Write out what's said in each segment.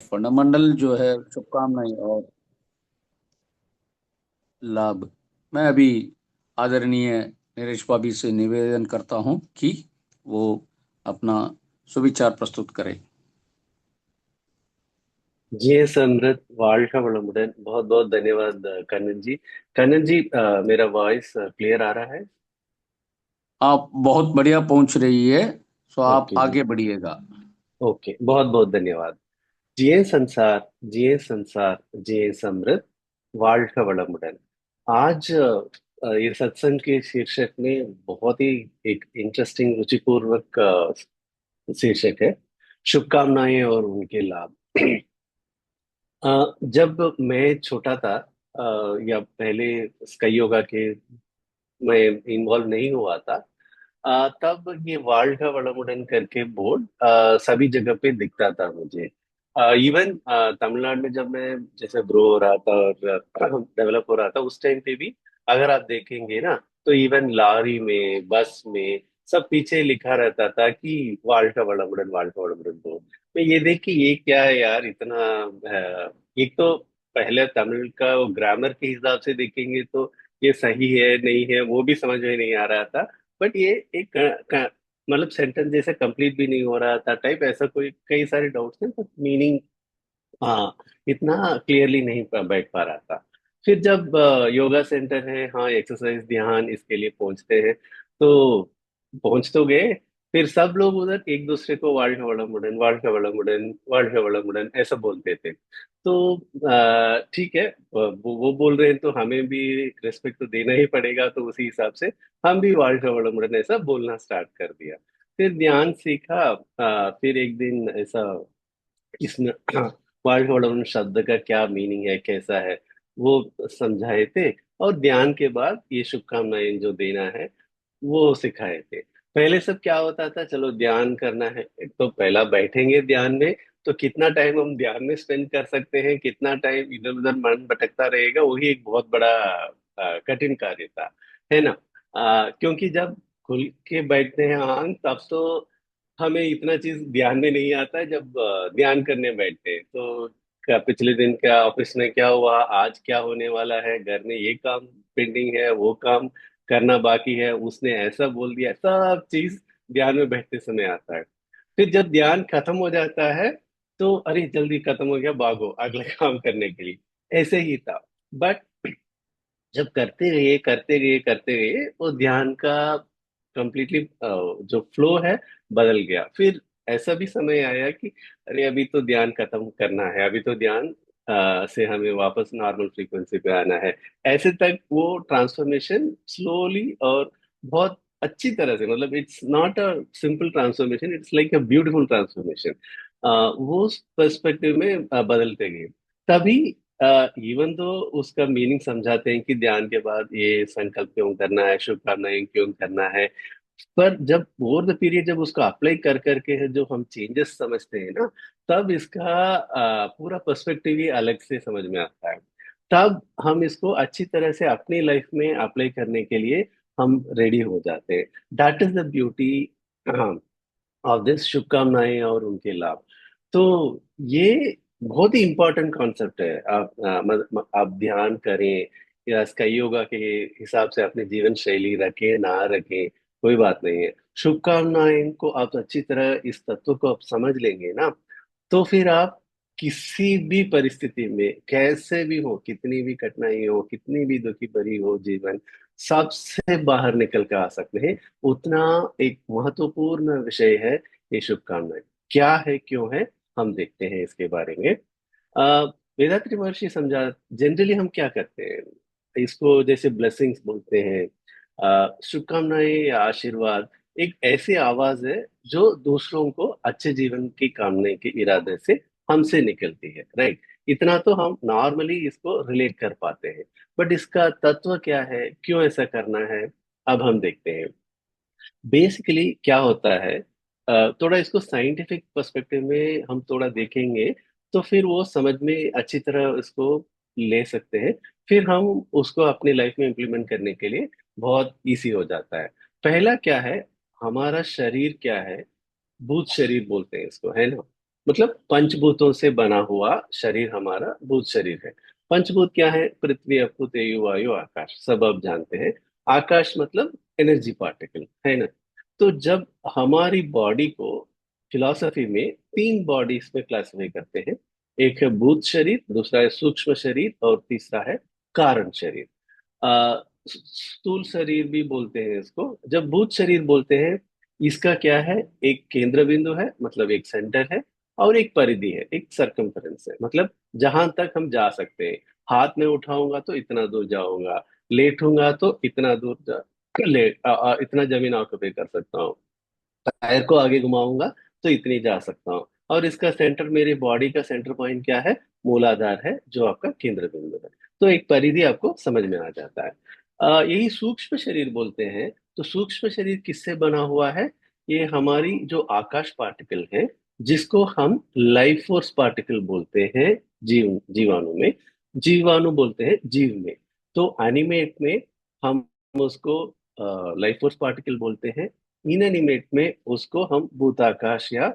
Fundamental जो है शुभकामनाएं और लाभ। मैं अभी आदरणीय नरेश भाभी से निवेदन करता हूं कि वो अपना सुविचार प्रस्तुत करें। जी समृद्ध வாழ்க वளமுடன்। बहुत बहुत धन्यवाद कन्नन जी। कन्नन जी, मेरा वॉइस क्लियर आ रहा है? आप बहुत बढ़िया पहुंच रही है, सो आप ओके जी। आगे बढ़िएगा। ओके, बहुत बहुत धन्यवाद। जिये संसार, जिये संसार, जिये समृद्ध, வாழ்க वளமுடன்। आज ये सत्संग के शीर्षक में बहुत ही एक इंटरेस्टिंग रुचिपूर्वक शीर्षक है, शुभकामनाएं और उनके लाभ। जब मैं छोटा था, या पहले स्काई योगा के मैं इन्वॉल्व नहीं हुआ था, तब ये वर्ल्ड का वड़मुड़न करके बोर्ड सभी जगह पे दिखता था मुझे। इवन तमिलनाडु में जब मैं जैसे ग्रो हो रहा था और डेवलप हो रहा था, उस टाइम पे भी अगर आप देखेंगे ना, तो इवन लॉरी में, बस में, सब पीछे लिखा रहता था कि वर्ल्ड का वड़मुड़न, वर्ल्ड का वड़मुड़न बोर्ड। मैं ये देख कि ये क्या है यार, इतना एक तो पहले तमिल का ग्रामर के हिसाब से देखेंगे तो ये सही है नहीं है वो भी समझ में नहीं आ रहा था। बट ये एक मतलब सेंटेंस जैसे कंप्लीट भी नहीं हो रहा था टाइप, ऐसा कोई कई सारे डाउट्स थे, बट मीनिंग हाँ इतना क्लियरली नहीं बैठ पा रहा था। फिर जब योगा सेंटर है, हाँ एक्सरसाइज ध्यान इसके लिए पहुंचते हैं, तो पहुंच तो गए। फिर सब लोग उधर एक दूसरे को वाल्ड वड़मुड़न, वाल्ड वड़मुड़न, वाल्ड वड़मुड़न ऐसा बोलते थे। तो ठीक है, वो बोल रहे हैं तो हमें भी रिस्पेक्ट तो देना ही पड़ेगा, तो उसी हिसाब से हम भी वाल्ड वड़मुड़न ऐसा बोलना स्टार्ट कर दिया। फिर ध्यान सीखा। फिर एक दिन ऐसा इसमें वायुवड़न शब्द का क्या मीनिंग है, कैसा है, वो समझाए थे। और ध्यान के बाद ये शुभकामनाएं जो देना है वो सिखाए थे। पहले सब क्या होता था, चलो ध्यान करना है तो पहला बैठेंगे ध्यान में, तो कितना टाइम हम ध्यान में स्पेंड कर सकते हैं, कितना टाइम इधर उधर मन भटकता रहेगा, वही एक बहुत बड़ा कठिन कार्य था, है ना। क्योंकि जब खुल के बैठते हैं आंख, तब तो हमें इतना चीज ध्यान में नहीं आता है। जब ध्यान करने बैठते हैं तो क्या पिछले दिन क्या ऑफिस में क्या हुआ, आज क्या होने वाला है, घर में ये काम पेंडिंग है, वो काम करना बाकी है, उसने ऐसा बोल दिया, सब चीज ध्यान में बैठते समय आता है। फिर जब ध्यान खत्म हो जाता है, तो अरे जल्दी खत्म हो गया, भागो अगले काम करने के लिए, ऐसे ही था। बट जब करते गए करते गए करते गए, वो ध्यान का कंप्लीटली जो फ्लो है बदल गया। फिर ऐसा भी समय आया कि अरे अभी तो ध्यान खत्म करना है, अभी तो ध्यान से हमें वापस नॉर्मल फ्रीक्वेंसी पे आना है। ऐसे तक वो ट्रांसफॉर्मेशन स्लोली और बहुत अच्छी तरह से, मतलब it's not a simple transformation, it's like a beautiful transformation, वो पर्सपेक्टिव में बदलते गए। तभी इवन तो उसका मीनिंग समझाते हैं कि ध्यान के बाद ये संकल्प क्यों करना है, शुभकामनाएं क्यों करना है। पर जब ओवर द पीरियड जब उसको अप्लाई कर करके है जो हम चेंजेस समझते हैं ना, तब इसका पूरा पर्सपेक्टिव ही अलग से समझ में आता है। तब हम इसको अच्छी तरह से अपनी लाइफ में अप्लाई करने के लिए हम रेडी हो जाते हैं। That is the beauty of this, शुभकामनाएं और उनके लाभ। तो ये बहुत ही इंपॉर्टेंट कॉन्सेप्ट है। आप ध्यान करें या स्काई योगा के हिसाब से अपनी जीवन शैली रखें ना रखें, कोई बात नहीं है। शुभकामनाएं को आप अच्छी तरह इस तत्व को आप समझ लेंगे ना, तो फिर आप किसी भी परिस्थिति में कैसे भी हो, कितनी भी कठिनाई हो, कितनी भी दुखी भरी हो जीवन, सबसे बाहर निकल कर आ सकते हैं। उतना एक महत्वपूर्ण विषय है ये शुभकामनाएं। क्या है, क्यों है, हम देखते हैं इसके बारे में। वेदात्री महर्षि समझा, जनरली हम क्या करते हैं, इसको जैसे ब्लेसिंग्स बोलते हैं। शुभकामनाएं या आशीर्वाद एक ऐसी आवाज है जो दूसरों को अच्छे जीवन की कामना के इरादे से हमसे निकलती है, राइट। इतना तो हम नॉर्मली इसको रिलेट कर पाते हैं। बट इसका तत्व क्या है, क्यों ऐसा करना है, अब हम देखते हैं। बेसिकली क्या होता है, थोड़ा इसको साइंटिफिक पर्सपेक्टिव में हम थोड़ा देखेंगे, तो फिर वो समझ में अच्छी तरह इसको ले सकते हैं। फिर हम उसको अपनी लाइफ में इम्प्लीमेंट करने के लिए बहुत इजी हो जाता है। पहला क्या है, हमारा शरीर क्या है, भूत शरीर बोलते हैं इसको, है ना। मतलब पंचभूतों से बना हुआ शरीर हमारा भूत शरीर है। पंचभूत क्या है? पृथ्वी, अप्पु, तेजु, वायु, आकाश, सब आप जानते हैं। आकाश मतलब एनर्जी पार्टिकल है ना। तो जब हमारी बॉडी को फिलॉसफी में तीन बॉडीज में क्लासिफाई करते हैं, एक है भूत शरीर, दूसरा है सूक्ष्म शरीर, और तीसरा है कारण शरीर। स्थूल शरीर भी बोलते हैं इसको। जब भूत शरीर बोलते हैं, इसका क्या है? एक केंद्र बिंदु है, मतलब एक सेंटर है, और एक परिधि है, एक सरकमफ्रेंस है, मतलब जहां तक हम जा सकते हैं। हाथ में उठाऊंगा तो इतना दूर जाऊंगा, लेटूंगा तो इतना दूर इतना जमीन ऑक्यूपाई कर सकता हूँ, पैर को आगे घुमाऊंगा तो इतनी जा सकता हूँ। और इसका सेंटर, मेरे बॉडी का सेंटर पॉइंट क्या है? मूलाधार है, जो आपका केंद्र बिंदु है। तो एक परिधि आपको समझ में आ जाता है। यही सूक्ष्म शरीर बोलते हैं। तो सूक्ष्म शरीर किससे बना हुआ है? ये हमारी जो आकाश पार्टिकल है, जिसको हम लाइफ फोर्स पार्टिकल बोलते हैं, जीवाणु में। जीवाणु बोलते हैं जीव में। तो एनिमेट में हम उसको लाइफ फोर्स पार्टिकल बोलते हैं। इनएनिमेट में उसको हम भूताकाश या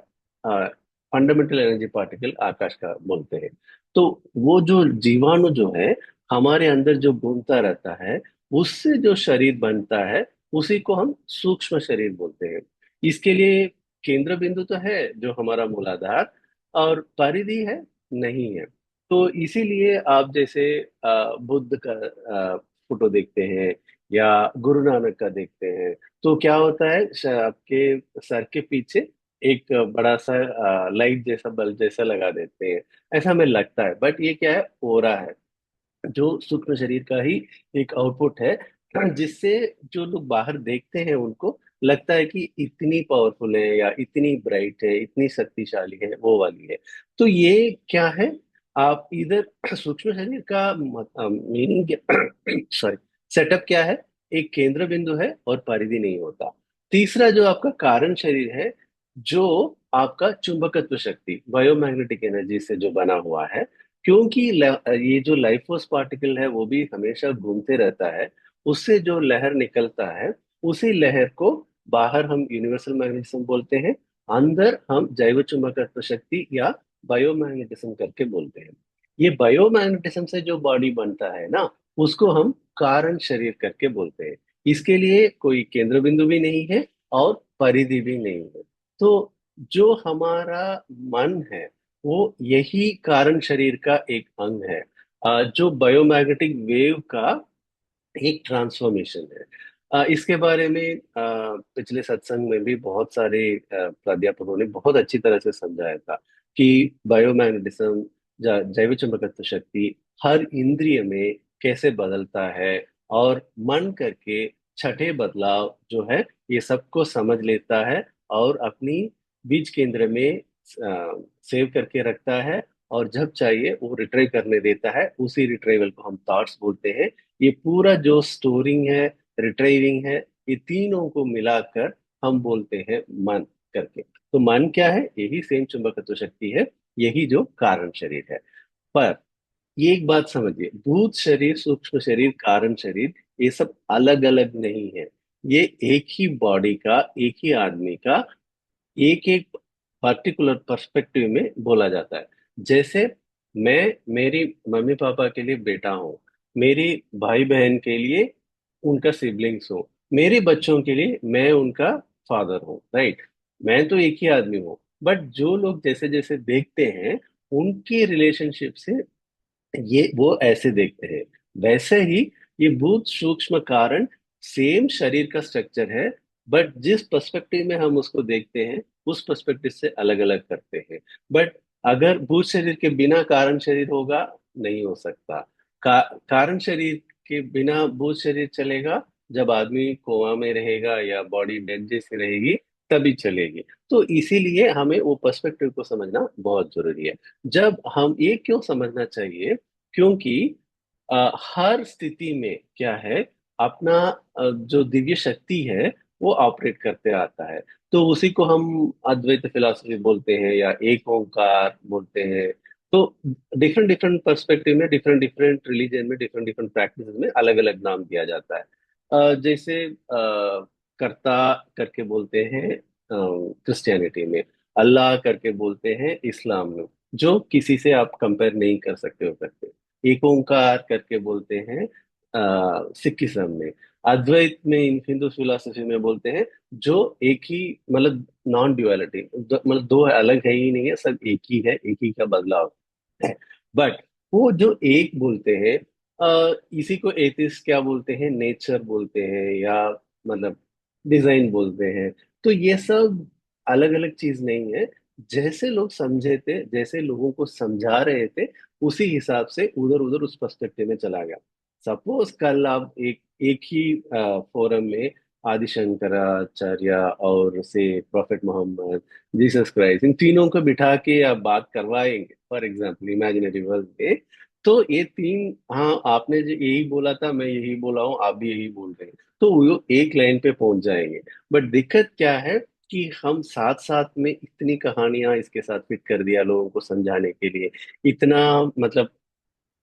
फंडामेंटल एनर्जी पार्टिकल, आकाश का बोलते हैं। तो वो जो जीवाणु जो है, हमारे अंदर जो घूमता रहता है, उससे जो शरीर बनता है, उसी को हम सूक्ष्म शरीर बोलते हैं। इसके लिए केंद्र बिंदु तो है, जो हमारा मूलाधार, और परिधि है, नहीं है। तो इसीलिए आप जैसे बुद्ध का फोटो देखते हैं, या गुरु नानक का देखते हैं, तो क्या होता है, आपके सर के पीछे एक बड़ा सा लाइट जैसा, बल्ब जैसा लगा देते हैं। ऐसा हमें लगता है, बट ये क्या है? ओरा है, जो सूक्ष्म शरीर का ही एक आउटपुट है, जिससे जो लोग बाहर देखते हैं उनको लगता है कि इतनी पावरफुल है, या इतनी ब्राइट है, इतनी शक्तिशाली है, वो वाली है। तो ये क्या है? आप इधर सूक्ष्म शरीर का मीनिंग, सॉरी, सेटअप क्या है? एक केंद्र बिंदु है और परिधि नहीं होता। तीसरा जो आपका कारण शरीर है, जो आपका चुंबकत्व शक्ति, बायोमैग्नेटिक एनर्जी से जो बना हुआ है। क्योंकि ये जो लाइफ फोर्स पार्टिकल है, वो भी हमेशा घूमते रहता है। उससे जो लहर निकलता है, उसी लहर को बाहर हम यूनिवर्सल मैग्नेटिज्म बोलते हैं, अंदर हम जैव चुंबकत्व शक्ति या बायोमैग्नेटिज्म करके बोलते हैं। ये बायोमैग्नेटिज्म से जो बॉडी बनता है ना, उसको हम कारण शरीर करके बोलते हैं। इसके लिए कोई केंद्र बिंदु भी नहीं है, और परिधि भी नहीं है। तो जो हमारा मन है, वो यही कारण शरीर का एक अंग है, जो बायोमैग्नेटिक वेव का एक ट्रांसफॉर्मेशन है। इसके बारे में पिछले सत्संग में भी बहुत सारे प्राध्यापकों ने बहुत अच्छी तरह से समझाया था कि बायोमैग्नेटिज्म, जैव चुंबकत्व शक्ति हर इंद्रिय में कैसे बदलता है, और मन करके छठे बदलाव जो है, ये सबको समझ लेता है, और अपनी बीज केंद्र में सेव करके रखता है, और जब चाहिए वो रिट्राइव करने देता है। उसी रिट्राइवल को हम थॉट्स बोलते हैं। ये पूरा जो स्टोरिंग है, रिट्राइविंग है, ये तीनों को मिलाकर हम बोलते हैं मन करके। तो मन क्या है? यही सेम चुंबकत्व शक्ति है, यही जो कारण शरीर है। पर ये एक बात समझिए, भूत शरीर, सूक्ष्म शरीर, कारण शरीर, ये सब अलग अलग नहीं है। ये एक ही बॉडी का, एक ही आदमी का एक एक पर्टिकुलर पर्सपेक्टिव में बोला जाता है। जैसे मैं मेरी मम्मी पापा के लिए बेटा हूँ, मेरी भाई बहन के लिए उनका सिबलिंग्स हूँ, मेरे बच्चों के लिए मैं उनका फादर हूँ, राइट। मैं तो एक ही आदमी हूँ, बट जो लोग जैसे जैसे देखते हैं, उनके रिलेशनशिप से ये वो ऐसे देखते हैं। वैसे ही ये भूत सूक्ष्म कारण सेम शरीर का स्ट्रक्चर है, बट जिस पर्सपेक्टिव में हम उसको देखते हैं, उस पर्सपेक्टिव से अलग अलग करते हैं। बट अगर भूत शरीर के बिना कारण शरीर होगा, नहीं हो सकता। कारण शरीर के बिना भूत शरीर चलेगा जब आदमी कोमा में रहेगा, या बॉडी डेड जैसी रहेगी, तभी चलेगी। तो इसीलिए हमें वो पर्सपेक्टिव को समझना बहुत जरूरी है। जब हम ये क्यों समझना चाहिए? क्योंकि हर स्थिति में क्या है, अपना जो दिव्य शक्ति है, वो ऑपरेट करते आता है। तो उसी को हम अद्वैत फिलॉसफी बोलते हैं, या एक ओंकार बोलते हैं। तो डिफरेंट डिफरेंट पर्सपेक्टिव में, डिफरेंट डिफरेंट रिलीजन में, डिफरेंट डिफरेंट प्रैक्टिस में अलग अलग नाम दिया जाता है। जैसे कर्ता करके बोलते हैं क्रिश्चियनिटी में, अल्लाह करके बोलते हैं इस्लाम में, जो किसी से आप कंपेयर नहीं कर सकते हो करके। एक ओंकार करके बोलते हैं सिखिज्म में। अद्वैत में हिंदू फिलोसफी में बोलते हैं, जो एक ही, मतलब नॉन ड्युअलिटी, मतलब दो अलग है ही नहीं है, सब एक ही है, एक ही का बदलाव है। बट वो जो एक बोलते हैं, इसी को एथिस्ट क्या बोलते हैं, नेचर बोलते हैं, या मतलब डिजाइन बोलते हैं। तो ये सब अलग अलग चीज नहीं है। जैसे लोग समझे थे, जैसे लोगों को समझा रहे थे, उसी हिसाब से उधर उधर उस पर्सपेक्टिव में चला गया। सपोज कल आप एक ही फोरम में आदि शंकराचार्य और से प्रोफेट मोहम्मद, जीसस क्राइस्ट, इन तीनों को बिठा के आप बात करवाएंगे, फॉर एग्जाम्पल इमेजिनरी वर्ल्ड में, तो ये तीन, हाँ आपने जो यही बोला था, मैं यही बोला हूँ, आप भी यही बोल रहे हैं, तो वो एक लाइन पे पहुंच जाएंगे। बट दिक्कत क्या है कि हम साथ साथ में इतनी कहानियां इसके साथ फिट कर दिया लोगों को समझाने के लिए, इतना मतलब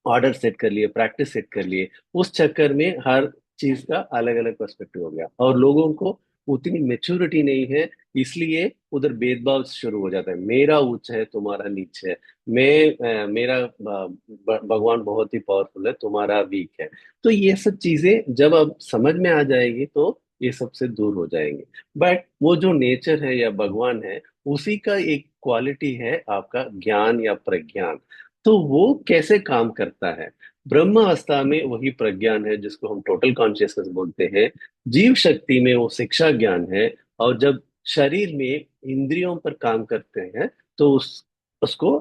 ऑर्डर सेट कर लिए, प्रैक्टिस सेट कर लिए, उस चक्कर में हर चीज का अलग अलग पर्सपेक्टिव हो गया, और लोगों को उतनी मेच्योरिटी नहीं है। इसलिए उधर भेदभाव शुरू हो जाता है, मेरा उच्च है तुम्हारा नीच है, मेरा भगवान बहुत ही पावरफुल है, तुम्हारा वीक है। तो ये सब चीजें जब अब समझ में आ जाएगी, तो ये सबसे दूर हो जाएंगे। बट वो जो नेचर है या भगवान है, उसी का एक क्वालिटी है आपका ज्ञान या प्रज्ञान। तो वो कैसे काम करता है? ब्रह्म अवस्था में वही प्रज्ञान है, जिसको हम टोटल कॉन्शियसनेस बोलते हैं। जीव शक्ति में वो शिक्षा ज्ञान है। और जब शरीर में इंद्रियों पर काम करते हैं, तो उसको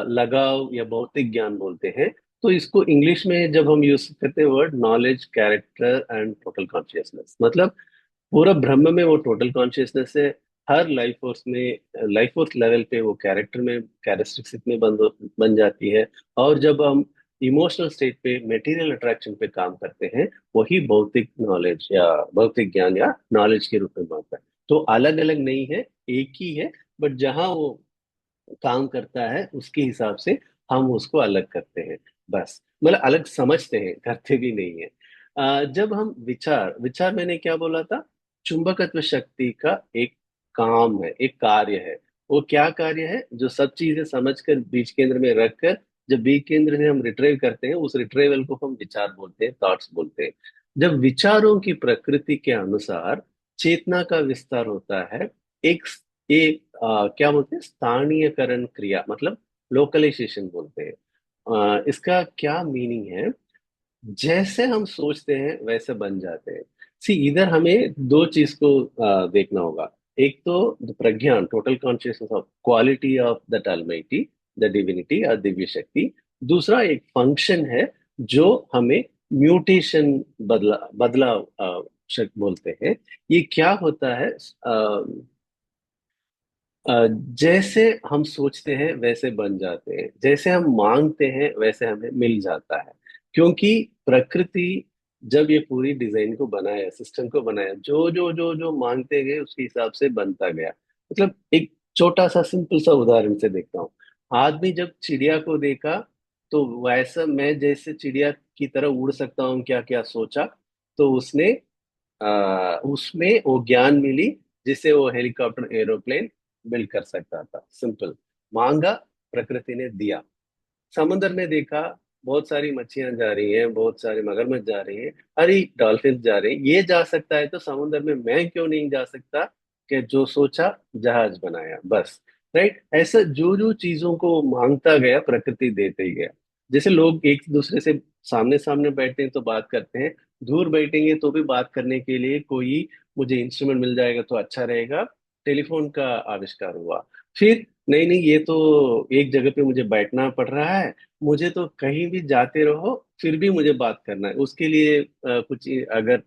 लगाव या भौतिक ज्ञान बोलते हैं। तो इसको इंग्लिश में जब हम यूज करते हैं word, knowledge, character and total consciousness, मतलब पूरा ब्रह्म में वो टोटल कॉन्शियसनेस है। हर लाइफ फोर्स में, लाइफ फोर्स लेवल पे वो कैरेक्टर में, कैरेक्टरिस्टिक में बन जाती है। और जब हम इमोशनल स्टेट पे, मेटीरियल अट्रैक्शन पे काम करते हैं, वही भौतिक नॉलेज या भौतिक ज्ञान या नॉलेज के रूप में बनता है। तो अलग अलग नहीं है, एक ही है। बट जहाँ वो काम करता है, उसके हिसाब से हम उसको अलग करते हैं, बस। मतलब अलग समझते हैं, करते भी नहीं है। जब हम विचार विचार मैंने क्या बोला था, चुंबकत्व शक्ति का एक काम है, एक कार्य है। वो क्या कार्य है? जो सब चीजें समझकर बीज केंद्र में रखकर, जब बीज केंद्र से हम रिट्रीव करते हैं, उस रिट्रीवल को हम विचार बोलते हैं, थॉट्स बोलते हैं। जब विचारों की प्रकृति के अनुसार चेतना का विस्तार होता है, एक एक क्या बोलते हैं, स्थानीयकरण क्रिया, मतलब लोकलाइजेशन बोलते हैं। इसका क्या मीनिंग है? जैसे हम सोचते हैं वैसे बन जाते हैं। सी, इधर हमें दो चीज को देखना होगा। एक तो प्रज्ञान, total consciousness of quality of the almighty, the divinity और दिव्य शक्ति। दूसरा एक फंक्शन है, जो हमें म्यूटेशन, बदलाव बोलते हैं। ये क्या होता है? जैसे हम सोचते हैं वैसे बन जाते हैं, जैसे हम मांगते हैं वैसे हमें मिल जाता है। क्योंकि प्रकृति जब ये पूरी डिजाइन को बनाया, सिस्टम को बनाया, जो जो जो जो मांगते गए उसके हिसाब से बनता गया। मतलब एक छोटा सा सिंपल सा उदाहरण से देखता हूँ। आदमी जब चिड़िया को देखा, तो वैसा मैं जैसे चिड़िया की तरह उड़ सकता हूँ क्या क्या सोचा, तो उसने उसमें वो ज्ञान मिली, जिससे वो हेलीकॉप्टर, एरोप्लेन बिल्ड कर सकता था। सिंपल, मांगा, प्रकृति ने दिया। समुद्र में देखा, बहुत सारी मच्छियां जा रही हैं, बहुत सारे मगरमच्छ जा रही हैं, अरे डॉल्फिन जा रहे हैं, ये जा सकता है तो समुद्र में मैं क्यों नहीं जा सकता? कि जो सोचा, जहाज बनाया, बस। राइट? ऐसा जो जो चीजों को मांगता गया, प्रकृति देते ही गया। जैसे लोग एक दूसरे से सामने सामने बैठते हैं तो बात करते हैं, दूर बैठेंगे तो भी बात करने के लिए कोई मुझे इंस्ट्रूमेंट मिल जाएगा तो अच्छा रहेगा, टेलीफोन का आविष्कार हुआ। फिर नहीं नहीं, ये तो एक जगह पे मुझे बैठना पड़ रहा है, मुझे तो कहीं भी जाते रहो फिर भी मुझे बात करना है, उसके लिए कुछ अगर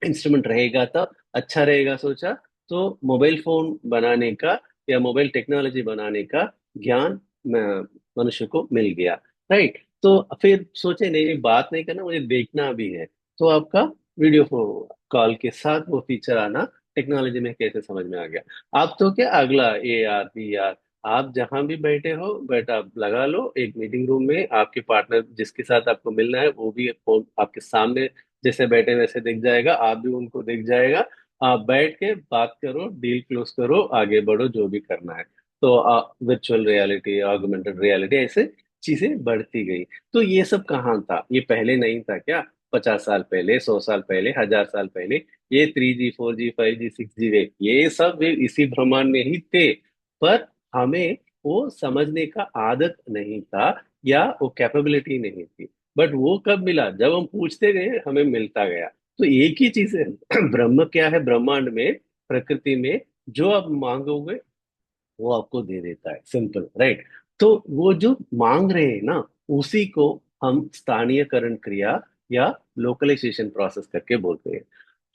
इंस्ट्रूमेंट रहेगा तो अच्छा रहेगा, सोचा। तो मोबाइल फोन बनाने का या मोबाइल टेक्नोलॉजी बनाने का ज्ञान मनुष्य को मिल गया। राइट? तो फिर सोचे नहीं नहीं, बात नहीं करना, मुझे देखना भी है। तो आपका वीडियो कॉल के साथ वो फीचर आना टेक्नोलॉजी में कैसे समझ में आ गया। आप तो क्या, अगला AR VR, आप जहां भी बैठे हो, बट आप लगा लो एक मीटिंग रूम में, आपके पार्टनर जिसके साथ आपको मिलना है वो भी फोन आपके सामने, जैसे बैठे वैसे दिख जाएगा, आप भी उनको दिख जाएगा। आप बैठ के बात करो, डील क्लोज करो, आगे बढ़ो, जो भी करना है। तो वर्चुअल रियलिटी, ऑगमेंटेड रियलिटी, ऐसे चीजें बढ़ती गई। तो ये सब कहाँ था? ये पहले नहीं था क्या? 50 साल पहले, 100 साल पहले, 1000 साल पहले ये 3G, 4G, 5G, 6G वे ये सब वे इसी ब्रह्मांड में ही थे। पर हमें वो समझने का आदत नहीं था, या वो कैपेबिलिटी नहीं थी। बट वो कब मिला? जब हम पूछते गए, हमें मिलता गया। तो एक ही चीज है ब्रह्म क्या है? ब्रह्मांड में, प्रकृति में, जो आप मांगोगे वो आपको दे देता है, सिंपल, राइट? तो वो जो मांग रहे हैं ना, उसी को हम स्थानीयकरण क्रिया या लोकलाइजेशन प्रोसेस करके बोलते हैं।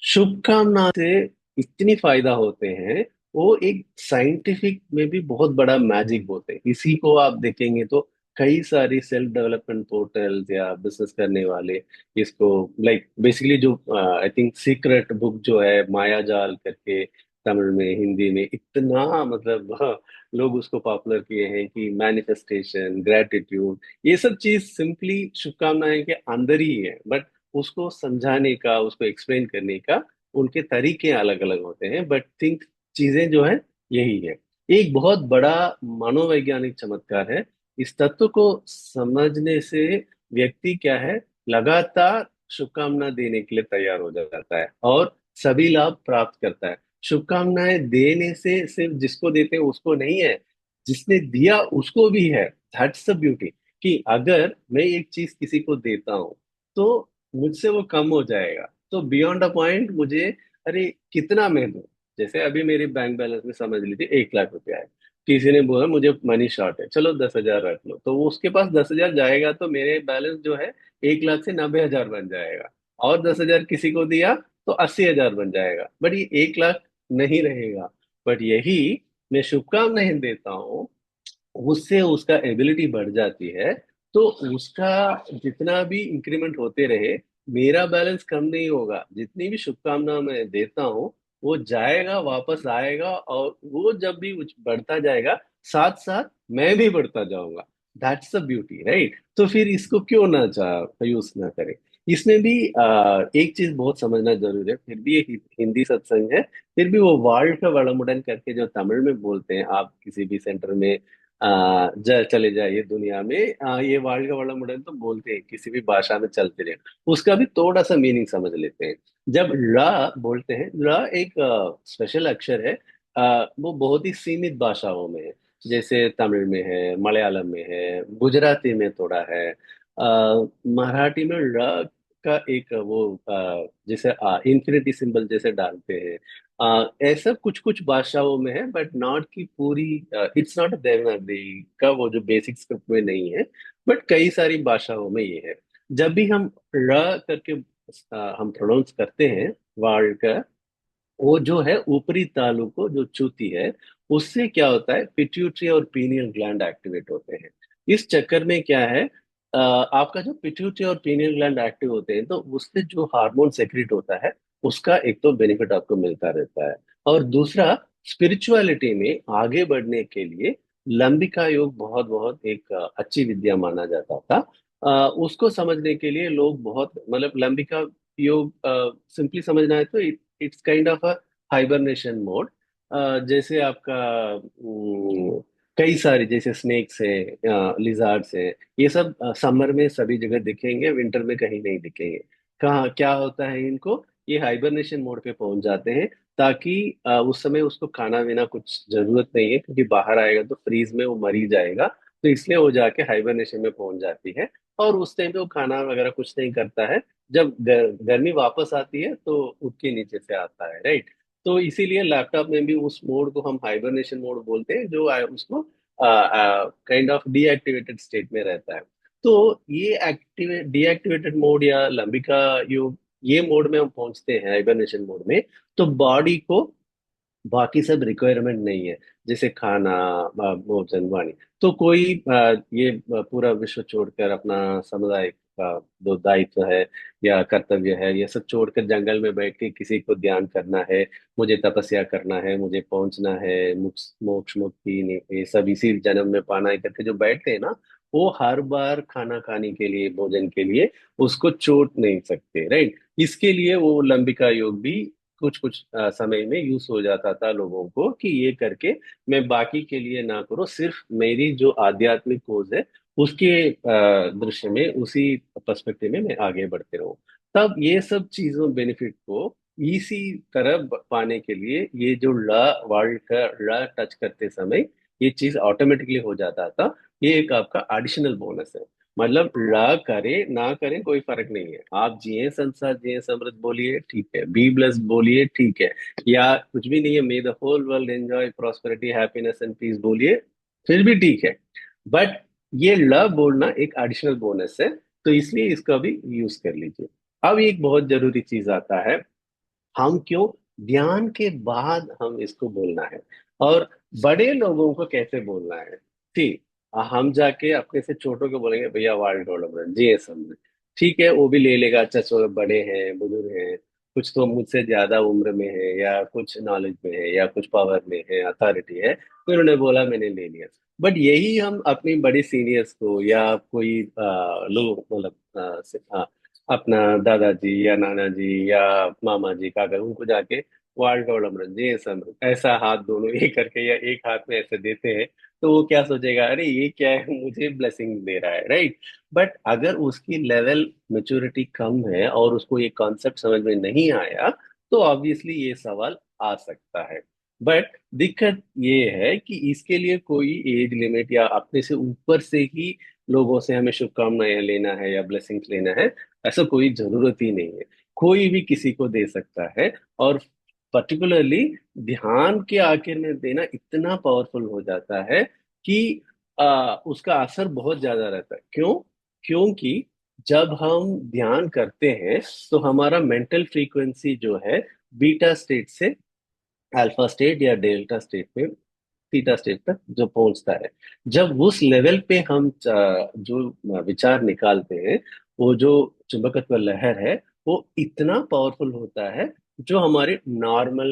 शुभकामना से इतनी फायदा होते हैं, वो एक साइंटिफिक में भी बहुत बड़ा मैजिक बोलते हैं। इसी को आप देखेंगे तो कई सारी सेल्फ डेवलपमेंट पोर्टल्स या बिजनेस करने वाले इसको, लाइक बेसिकली जो आई थिंक सीक्रेट बुक जो है माया जाल करके, तमिल में, हिंदी में इतना मतलब लोग उसको पॉपुलर किए हैं कि मैनिफेस्टेशन, ग्रेटिट्यूड, ये सब चीज सिंपली शुभकामनाएं के अंदर ही है। बट उसको समझाने का, उसको एक्सप्लेन करने का उनके तरीके अलग अलग होते हैं। बट थिंक चीजें जो है यही है। एक बहुत बड़ा मनोवैज्ञानिक चमत्कार है। इस तत्व को समझने से व्यक्ति क्या है, लगातार शुभकामना देने के लिए तैयार हो जाता है और सभी लाभ प्राप्त करता है। शुभकामनाएं देने से सिर्फ जिसको देते हैं उसको नहीं है, जिसने दिया उसको भी है। That's the beauty. कि अगर मैं एक चीज किसी को देता हूं तो मुझसे वो कम हो जाएगा, तो बियॉन्ड अ पॉइंट मुझे, अरे कितना मैं दूं? जैसे अभी मेरे बैंक बैलेंस में समझ लीजिए 1 लाख रुपया है। किसी ने बोला मुझे मनी शॉर्ट है, चलो 10,000 रख लो, तो वो उसके पास 10,000 जाएगा, तो मेरे बैलेंस जो है 1 लाख से 90,000 बन जाएगा। और 10,000 किसी को दिया तो 80,000 बन जाएगा, बट ये 1 लाख नहीं रहेगा। बट यही मैं शुभकामनाएं देता हूँ, उससे उसका एबिलिटी बढ़ जाती है। तो उसका जितना भी इंक्रीमेंट होते रहे, मेरा बैलेंस कम नहीं होगा। जितनी भी शुभकामना मैं देता हूँ वो जाएगा, वापस आएगा, और वो जब भी बढ़ता जाएगा, साथ साथ मैं भी बढ़ता जाऊंगा। That's the beauty, right? तो फिर इसको क्यों ना यूज ना करें? इसमें भी एक चीज बहुत समझना जरूरी है। फिर भी ये हिंदी सत्संग है, फिर भी वो वर्ल्ड का वड़मुड़न करके जो तमिल में बोलते हैं, आप किसी भी सेंटर में चले जाइए दुनिया में, ये वर्ल्ड का बड़ा मॉडर्न तो बोलते हैं, किसी भी भाषा में चलते रहे। उसका भी थोड़ा सा मीनिंग समझ लेते हैं। जब ला बोलते हैं, ला एक स्पेशल अक्षर है। वो बहुत ही सीमित भाषाओं में है। जैसे तमिल में है, मलयालम में है, गुजराती में थोड़ा है, मराठी में ला का एक वो जैसे इंफिनिटी सिंबल जैसे डालते हैं। ऐसा कुछ कुछ भाषाओं में है, बट नॉट की पूरी। इट्स नॉट देवनागरी का वो जो बेसिक स्क्रिप्ट में नहीं है, बट कई सारी भाषाओं में ये है। जब भी हम र करके हम प्रोनाउंस करते हैं वर्ड का, वो जो है ऊपरी तालु को जो चूती है, उससे क्या होता है, पिट्यूटरी और पीनियल ग्लैंड एक्टिवेट होते हैं। इस चक्कर में क्या है, आपका जो पिट्यूटरी और पीनियल ग्लैंड एक्टिव होते हैं, तो उससे जो हार्मोन सेक्रेट होता है, उसका एक तो बेनिफिट आपको मिलता रहता है। और दूसरा, स्पिरिचुअलिटी में आगे बढ़ने के लिए लंबिका योग बहुत बहुत एक अच्छी विद्या माना जाता था। उसको समझने के लिए लोग बहुत, मतलब लंबिका योग सिंपली समझना है तो it's kind of a hibernation mode. जैसे आपका कई सारे जैसे स्नेक्स है, लिजार्ड्स है, ये सब समर में सभी जगह दिखेंगे, विंटर में कहीं नहीं दिखेंगे। कहाँ क्या होता है इनको? ये हाइबरनेशन मोड पे पहुंच जाते हैं, ताकि उस समय उसको खाना पीना कुछ जरूरत नहीं है, क्योंकि बाहर आएगा तो फ्रीज में वो मर ही जाएगा। तो इसलिए वो जाके हाइबरनेशन में पहुंच जाती है। और उस टाइम पे वो खाना वगैरह कुछ नहीं करता है। जब गर्मी वापस आती है तो उठ के नीचे से आता है, राइट? तो इसीलिए लैपटॉप में भी उस मोड को हम हाइबरनेशन मोड बोलते हैं, जो उसको काइंड ऑफ डीएक्टिवेटेड स्टेट में रहता है। तो ये एक्टिवेट डीएक्टिवेटेड मोड या लंबिका योग, ये मोड में हम पहुंचते हैं, हाइबरनेशन मोड में। तो बॉडी को बाकी सब रिक्वायरमेंट नहीं है, जैसे खाना, भोजन, वाणी। तो कोई ये पूरा विश्व छोड़कर, अपना समुदाय का जो दायित्व है या कर्तव्य है, ये सब छोड़कर जंगल में बैठ के किसी को ध्यान करना है, मुझे तपस्या करना है, मुझे पहुंचना है मोक्ष, मोक्ष मुक्ति ये सब इसी जन्म में पाना है करके जो बैठते हैं ना, वो हर बार खाना खाने के लिए, भोजन के लिए उसको छोड़ नहीं सकते, राइट? इसके लिए वो लंबिका योग भी कुछ कुछ समय में यूज हो जाता था लोगों को कि ये करके मैं बाकी के लिए ना करूँ, सिर्फ मेरी जो आध्यात्मिक खोज है उसके दृश्य में, उसी पर्सपेक्टिव में मैं आगे बढ़ते रहूं। तब ये सब चीजों बेनिफिट को इसी तरह पाने के लिए ये जो ला वर्ल्ड का ला टच करते समय ये चीज ऑटोमेटिकली हो जाता था। ये एक आपका एडिशनल बोनस है। मतलब ला करे ना करे कोई फर्क नहीं है, आप जिए संसार जिए समृद्ध बोलिए ठीक है, बी ब्लेस्ड बोलिए ठीक है, या कुछ भी नहीं है, may the whole world enjoy prosperity happiness and peace बोलिए फिर भी ठीक है। बट ये ल बोलना एक एडिशनल बोनस है, तो इसलिए इसका भी यूज कर लीजिए। अब एक बहुत जरूरी चीज आता है, हम क्यों ध्यान के बाद हम इसको बोलना है, और बड़े लोगों को कैसे बोलना है। ठीक, हम जाके अपने से छोटों को बोलेंगे भैया वर्ल्ड डेवलपमेंट जी ये समझे, ठीक है वो भी ले लेगा, अच्छा चलो बड़े हैं बुजुर्ग हैं, कुछ तो मुझसे ज्यादा उम्र में है या कुछ नॉलेज में है या कुछ पावर में है अथॉरिटी है, तो उन्होंने बोला मैंने ले लिया। बट यही हम अपनी बड़ी सीनियर्स को या कोई लोग मतलब अपना दादाजी या नाना जी या मामा जी काका उनको जाके वर्ल्ड डेवलपमेंट जी सब ऐसा हाथ दोनों एक करके या एक हाथ में ऐसे देते हैं, तो वो क्या सोचेगा, अरे ये क्या है मुझे ब्लेसिंग दे रहा है, राइट। बट अगर उसकी लेवल मेच्योरिटी कम है और उसको ये कॉन्सेप्ट समझ में नहीं आया, तो ऑब्वियसली ये सवाल आ सकता है। बट दिक्कत ये है कि इसके लिए कोई एज लिमिट या अपने से ऊपर से ही लोगों से हमें शुभकामनाएं लेना है या ब्लेसिंग्स लेना है, ऐसा कोई जरूरत ही नहीं है। कोई भी किसी को दे सकता है, और पर्टिकुलरली ध्यान के आखिर में देना इतना पावरफुल हो जाता है कि उसका असर बहुत ज्यादा रहता है। क्यों? क्योंकि जब हम ध्यान करते हैं तो हमारा मेंटल फ्रीक्वेंसी जो है बीटा स्टेट से अल्फा स्टेट या डेल्टा स्टेट में थीटा स्टेट तक जो पहुंचता है, जब उस लेवल पे हम जो विचार निकालते हैं, वो जो चुंबकत्व लहर है वो इतना पावरफुल होता है जो हमारे नॉर्मल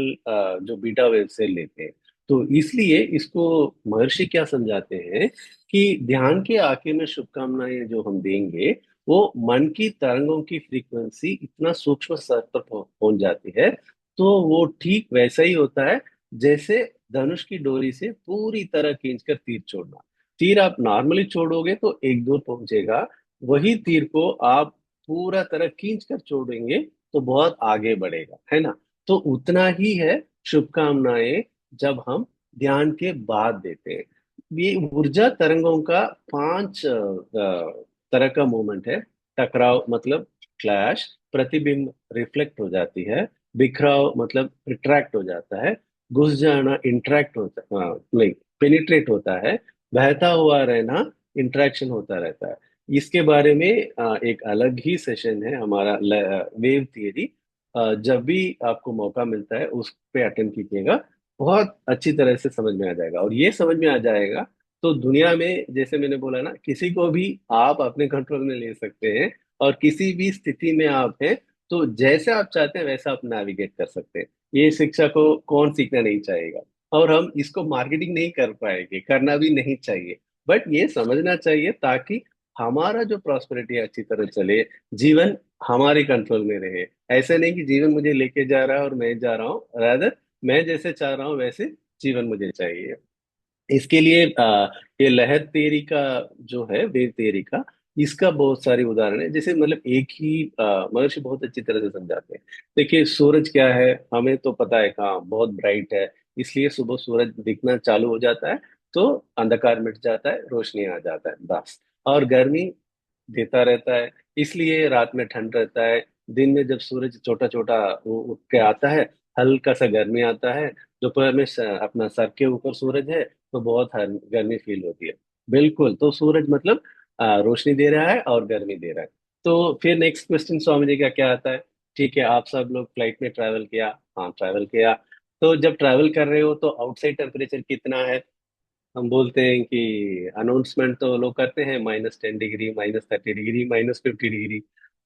जो बीटा वेव से लेते हैं। तो इसलिए इसको महर्षि क्या समझाते हैं कि ध्यान के आखिर में शुभकामनाएं जो हम देंगे, वो मन की तरंगों की फ्रीक्वेंसी इतना सूक्ष्म स्तर पर पहुंच जाती है, तो वो ठीक वैसा ही होता है जैसे धनुष की डोरी से पूरी तरह खींचकर तीर छोड़ना। तीर आप नॉर्मली छोड़ोगे तो एक दूर पहुंचेगा, वही तीर को आप पूरा तरह खींच कर छोड़ेंगे तो बहुत आगे बढ़ेगा, है ना। तो उतना ही है शुभकामनाएं जब हम ध्यान के बाद देते हैं। ये ऊर्जा तरंगों का 5 तरह का मूवमेंट है। टकराव मतलब क्लैश, प्रतिबिंब रिफ्लेक्ट हो जाती है, बिखराव मतलब रिट्रैक्ट हो जाता है, घुस जाना इंटरेक्ट होता, हाँ नहीं, पेनिट्रेट होता है, बहता हुआ रहना इंटरेक्शन होता रहता है। इसके बारे में एक अलग ही सेशन है हमारा वेव थियरी। जब भी आपको मौका मिलता है उस पे अटेंड कीजिएगा, बहुत अच्छी तरह से समझ में आ जाएगा। और ये समझ में आ जाएगा तो दुनिया में जैसे मैंने बोला ना, किसी को भी आप अपने कंट्रोल में ले सकते हैं, और किसी भी स्थिति में आप हैं तो जैसे आप चाहते हैं वैसा आप नेविगेट कर सकते हैं। ये शिक्षा को कौन सीखना नहीं चाहेगा, और हम इसको मार्केटिंग नहीं कर पाएंगे, करना भी नहीं चाहिए, बट ये समझना चाहिए ताकि हमारा जो प्रॉस्पेरिटी अच्छी तरह चले, जीवन हमारे कंट्रोल में रहे। ऐसे नहीं कि जीवन मुझे लेके जा रहा है और मैं जा रहा हूँ, रादर मैं जैसे चाह रहा हूँ वैसे जीवन मुझे चाहिए। इसके लिए ये लहर theory का जो है, वेव theory का, इसका बहुत सारे उदाहरण है। जैसे मतलब एक ही महर्षि बहुत अच्छी तरह से समझाते हैं। देखिए सूरज क्या है, हमें तो पता है कहाँ बहुत ब्राइट है, इसलिए सुबह सूरज दिखना चालू हो जाता है तो अंधकार मिट जाता है, रोशनी आ जाता है, बस। और गर्मी देता रहता है, इसलिए रात में ठंड रहता है। दिन में जब सूरज छोटा छोटा वो उठ के आता है, हल्का सा गर्मी आता है। दोपहर में अपना सर के ऊपर सूरज है तो बहुत गर्मी फील होती है। बिल्कुल, तो सूरज मतलब रोशनी दे रहा है और गर्मी दे रहा है। तो फिर नेक्स्ट क्वेश्चन स्वामी जी का क्या आता है, ठीक है आप सब लोग फ्लाइट में ट्रैवल किया, हाँ ट्रैवल किया, तो जब ट्रैवल कर रहे हो तो आउटसाइड टेम्परेचर कितना है। हम बोलते हैं कि अनाउंसमेंट तो लोग करते हैं -10 डिग्री, -30 डिग्री, -50 डिग्री।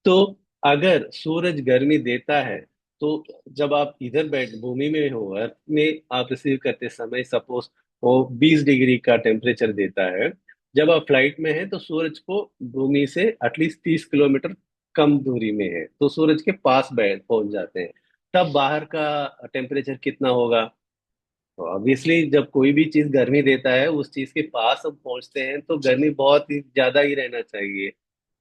तो अगर सूरज गर्मी देता है तो जब आप इधर बैठ भूमि में हो, अर्थ में आप रिसीव करते समय सपोज वो 20 डिग्री का टेम्परेचर देता है, जब आप फ्लाइट में हैं तो सूरज को भूमि से एटलीस्ट 30 किलोमीटर कम दूरी में है तो सूरज के पास बैठ पहुंच जाते हैं। तब बाहर का टेम्परेचर कितना होगा। तो ऑब्वियसली जब कोई भी चीज गर्मी देता है उस चीज के पास हम पहुंचते हैं तो गर्मी बहुत ही ज्यादा ही रहना चाहिए।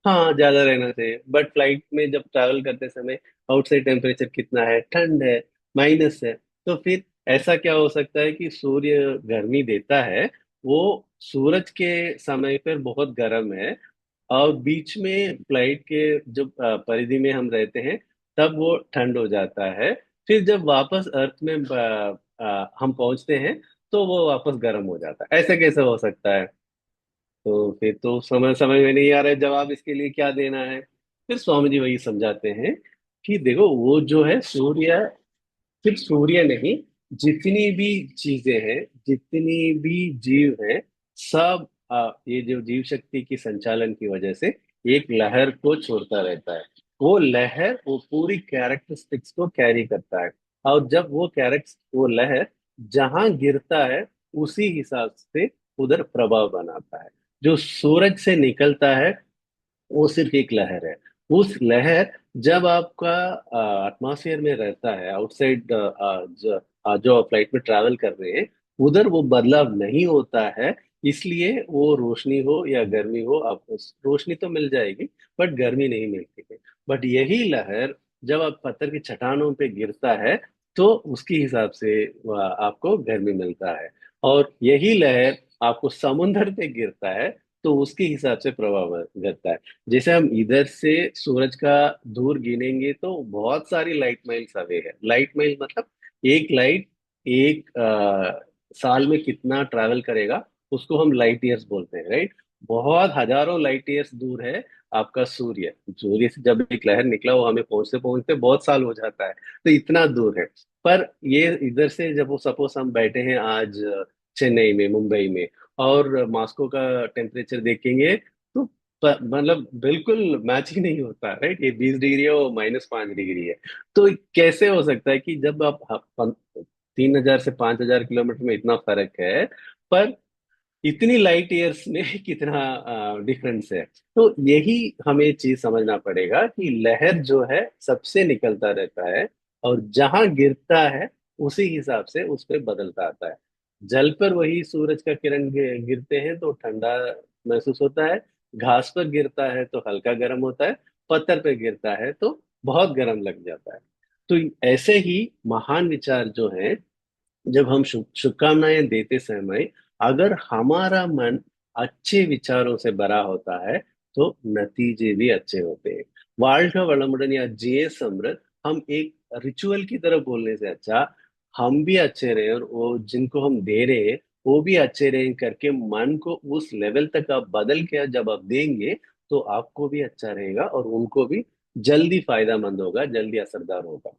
हाँ, ज्यादा रहना चाहिए, बट फ्लाइट में जब ट्रैवल करते समय आउटसाइड टेम्परेचर कितना है, ठंड है, माइनस है। तो फिर ऐसा क्या हो सकता है कि सूर्य गर्मी देता है, वो सूरज के समय पर बहुत गर्म है, और बीच में फ्लाइट के जो परिधि में हम रहते हैं तब वो ठंड हो जाता है। फिर जब वापस अर्थ में हम पहुंचते हैं तो वो वापस गर्म हो जाता है। ऐसे कैसे हो सकता है? तो फिर तो समझ समझ में नहीं आ रहा है जवाब इसके लिए क्या देना है। फिर स्वामी जी वही समझाते हैं कि देखो, वो जो है सूर्य, सिर्फ सूर्य नहीं, जितनी भी चीजें हैं, जितनी भी जीव हैं, सब ये जो जीव शक्ति की संचालन की वजह से एक लहर को छोड़ता रहता है। वो लहर वो पूरी कैरेक्टरिस्टिक्स को कैरी करता है, और जब वो लहर जहां गिरता है उसी हिसाब से उधर प्रभाव बनाता है। जो सूरज से निकलता है वो सिर्फ एक लहर है। उस लहर जब आपका एटमॉस्फेयर में रहता है, आउटसाइड जो आप फ्लाइट में ट्रैवल कर रहे हैं, उधर वो बदलाव नहीं होता है। इसलिए वो रोशनी हो या गर्मी हो, आपको रोशनी तो मिल जाएगी बट गर्मी नहीं मिलती है। बट यही लहर जब आप पत्थर की चट्टानों पे गिरता है तो उसके हिसाब से आपको गर्मी मिलता है। और यही लहर आपको समुंदर पे गिरता है तो उसके हिसाब से प्रभाव करता है। जैसे हम इधर से सूरज का दूर गिनेंगे तो बहुत सारी लाइट माइल्स अवे है। लाइट माइल मतलब एक लाइट एक साल में कितना ट्रैवल करेगा, उसको हम लाइट ईयर्स बोलते हैं, राइट। बहुत हजारों लाइट ईयर्स दूर है आपका सूर्य। सूर्य से जब एक लहर निकला वो हमें पहुंचते पहुंचते बहुत साल हो जाता है, तो इतना दूर है। पर ये इधर से जब वो सपोज हम बैठे हैं आज चेन्नई में, मुंबई में, और मॉस्को का टेम्परेचर देखेंगे तो मतलब बिल्कुल मैच ही नहीं होता, राइट। ये 20 डिग्री है, वो -5 डिग्री है। तो कैसे हो सकता है कि जब आप 3,000 से 5,000 किलोमीटर में इतना फर्क है, पर इतनी लाइट ईयर्स में कितना डिफरेंस है। तो यही हमें चीज समझना पड़ेगा कि लहर जो है सबसे निकलता रहता है, और जहां गिरता है उसी हिसाब से उस पर बदलता आता है। जल पर वही सूरज का किरण गिरते हैं तो ठंडा महसूस होता है, घास पर गिरता है तो हल्का गर्म होता है, पत्थर पर गिरता है तो बहुत गर्म लग जाता है। तो ऐसे ही महान विचार जो है, जब हम शुभकामनाएं देते समय अगर हमारा मन अच्छे विचारों से भरा होता है तो नतीजे भी अच्छे होते हैं। வாழ்க वளமுடன் या जिए समृद्ध, हम एक रिचुअल की तरह बोलने से अच्छा हम भी अच्छे रहे और वो जिनको हम दे रहे हैं वो भी अच्छे रहे करके मन को उस लेवल तक आप बदल के जब आप देंगे तो आपको भी अच्छा रहेगा और उनको भी जल्दी फायदा मंद होगा, जल्दी असरदार होगा।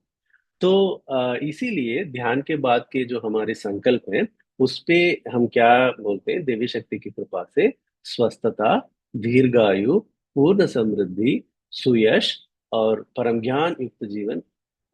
तो इसीलिए ध्यान के बाद के जो हमारे संकल्प हैं उस पे हम क्या बोलते हैं, देवी शक्ति की कृपा से स्वस्थता, दीर्घायु, पूर्ण समृद्धि, सुयश और परम ज्ञान युक्त जीवन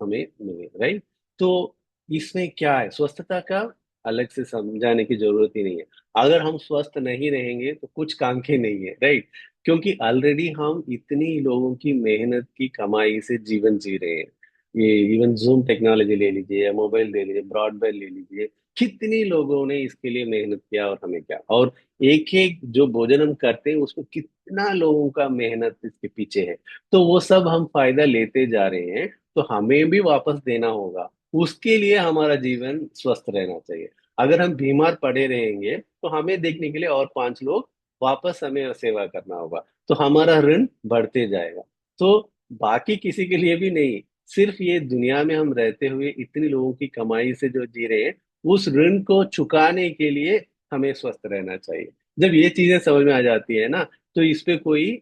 हमें मिले, राइट। तो इसमें क्या है, स्वस्थता का अलग से समझाने की जरूरत ही नहीं है। अगर हम स्वस्थ नहीं रहेंगे तो कुछ काम के नहीं है, राइट। क्योंकि ऑलरेडी हम इतनी लोगों की मेहनत की कमाई से जीवन जी रहे हैं। ये इवन जूम टेक्नोलॉजी ले लीजिए या मोबाइल ले लीजिए, ब्रॉडबैंड ले लीजिए, कितनी लोगों ने इसके लिए मेहनत किया और हमें क्या। और एक एक जो भोजन हम करते हैं उसमें कितना लोगों का मेहनत इसके पीछे है। तो वो सब हम फायदा लेते जा रहे हैं, तो हमें भी वापस देना होगा। उसके लिए हमारा जीवन स्वस्थ रहना चाहिए। अगर हम बीमार पड़े रहेंगे तो हमें देखने के लिए और 5 लोग वापस हमें सेवा करना होगा, तो हमारा ऋण बढ़ते जाएगा। तो बाकी किसी के लिए भी नहीं, सिर्फ ये दुनिया में हम रहते हुए इतनी लोगों की कमाई से जो जी रहे हैं उस ऋण को चुकाने के लिए हमें स्वस्थ रहना चाहिए। जब ये चीजें समझ में आ जाती है ना, तो इस पे कोई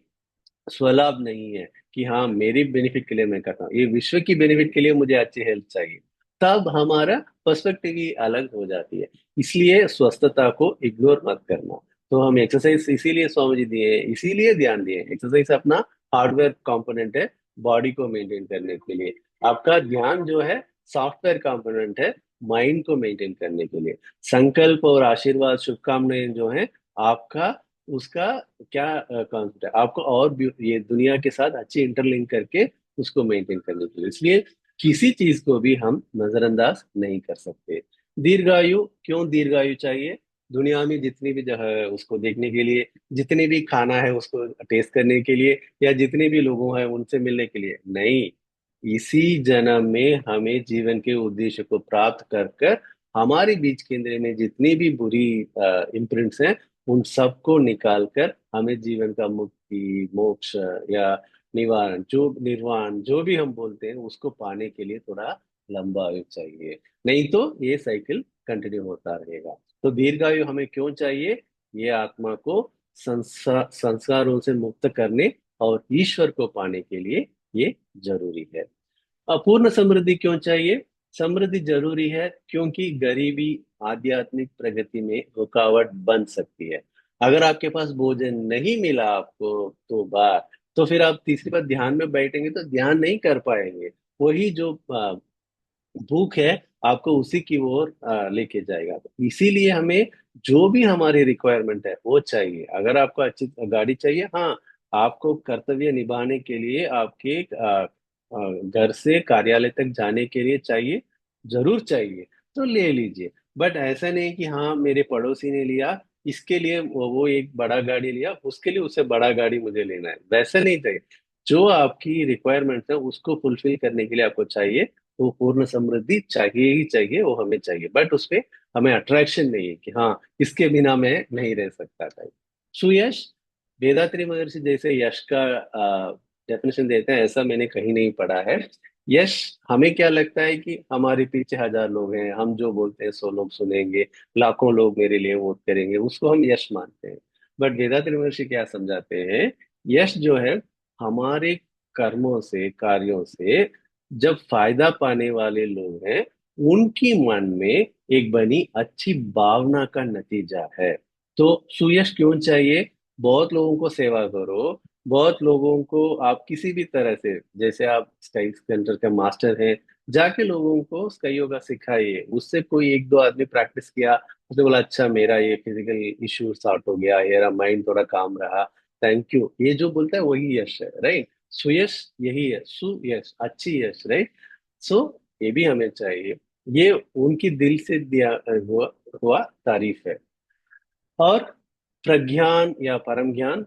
स्वलाभ नहीं है कि हाँ मेरी बेनिफिट के लिए मैं करता हूँ, ये विश्व की बेनिफिट के लिए मुझे अच्छी हेल्थ चाहिए। तब हमारा पर्सपेक्टिव ही अलग हो जाती है। इसलिए स्वस्थता को इग्नोर मत करना। तो हम एक्सरसाइज इसीलिए स्वामी जी दिए हैं, इसीलिए ध्यान दिए हैं। एक्सरसाइज अपना हार्डवेयर कंपोनेंट है बॉडी को मेंटेन करने के लिए। आपका ध्यान जो है सॉफ्टवेयर कंपोनेंट है माइंड को मेंटेन करने के लिए। संकल्प और आशीर्वाद शुभकामनाएं जो है आपका उसका क्या कॉन्सेप्ट है, आपको और भी ये दुनिया के साथ अच्छी इंटरलिंक करके उसको मेंटेन करने के लिए। इसलिए किसी चीज को भी हम नजरअंदाज नहीं कर सकते। दीर्घायु, क्यों दीर्घायु चाहिए? दुनिया में जितनी भी जगह है उसको देखने के लिए, जितने भी खाना है उसको टेस्ट करने के लिए, या जितने भी लोगों हैं उनसे मिलने के लिए नहीं। इसी जन्म में हमें जीवन के उद्देश्य को प्राप्त कर कर हमारे बीज केंद्र में जितनी भी बुरी इम्प्रिंट्स हैं उन सबको निकाल कर हमें जीवन का मुक्ति, मोक्ष या निवारण, जो निर्वाण जो भी हम बोलते हैं उसको पाने के लिए थोड़ा लंबा आयु चाहिए। नहीं तो ये साइकिल कंटिन्यू होता रहेगा। तो दीर्घायु हमें क्यों चाहिए? ये आत्मा को संस्कारों से मुक्त करने और ईश्वर को पाने के लिए ये जरूरी है। अपूर्ण समृद्धि क्यों चाहिए? समृद्धि जरूरी है क्योंकि गरीबी आध्यात्मिक प्रगति में रुकावट बन सकती है। अगर आपके पास भोजन नहीं मिला आपको तो बार, तो फिर आप तीसरी बार ध्यान में बैठेंगे तो ध्यान नहीं कर पाएंगे। वही जो भूख है आपको उसी की ओर लेके जाएगा। तो इसीलिए हमें जो भी हमारी रिक्वायरमेंट है वो चाहिए। अगर आपको अच्छी गाड़ी चाहिए, हाँ, आपको कर्तव्य निभाने के लिए आपके घर से कार्यालय तक जाने के लिए चाहिए, जरूर चाहिए, तो ले लीजिए। बट ऐसा नहीं कि हाँ मेरे पड़ोसी ने लिया इसके लिए वो एक बड़ा गाड़ी लिया, उसके लिए उससे बड़ा गाड़ी मुझे लेना है, वैसा नहीं चाहिए। जो आपकी रिक्वायरमेंट है उसको फुलफिल करने के लिए आपको चाहिए, वो पूर्ण समृद्धि चाहिए ही चाहिए, वो हमें चाहिए। बट उसपे हमें अट्रैक्शन नहीं है कि हाँ इसके बिना मैं नहीं रह सकता था। सुयश, वेदात्री महर्षि जैसे यश का डेफिनेशन देते हैं ऐसा मैंने कहीं नहीं पढ़ा है। यश, हमें क्या लगता है कि हमारे पीछे 1,000 लोग हैं, हम जो बोलते हैं 100 लोग सुनेंगे, लाखों लोग मेरे लिए वोट करेंगे, उसको हम यश मानते हैं। बट वेदात्री महर्षि क्या समझाते हैं? यश जो है हमारे कर्मों से, कार्यों से जब फायदा पाने वाले लोग हैं उनकी मन में एक बनी अच्छी भावना का नतीजा है। तो सुयश क्यों चाहिए? बहुत लोगों को सेवा करो, बहुत लोगों को आप किसी भी तरह से, जैसे आप स्काई सेंटर के मास्टर हैं, जाके लोगों को स्काई योगा सिखाइए। उससे कोई एक दो आदमी प्रैक्टिस किया, उसने बोला अच्छा मेरा ये फिजिकल इश्यू सॉर्ट हो गया, मेरा माइंड थोड़ा काम रहा, थैंक यू, ये जो बोलता है वही यश है, राइट? सुयश यही है, सुयश अच्छी यश, राइट? सो ये भी हमें चाहिए। ये उनकी दिल से दिया हुआ तारीफ है। और प्रज्ञान या परम ज्ञान,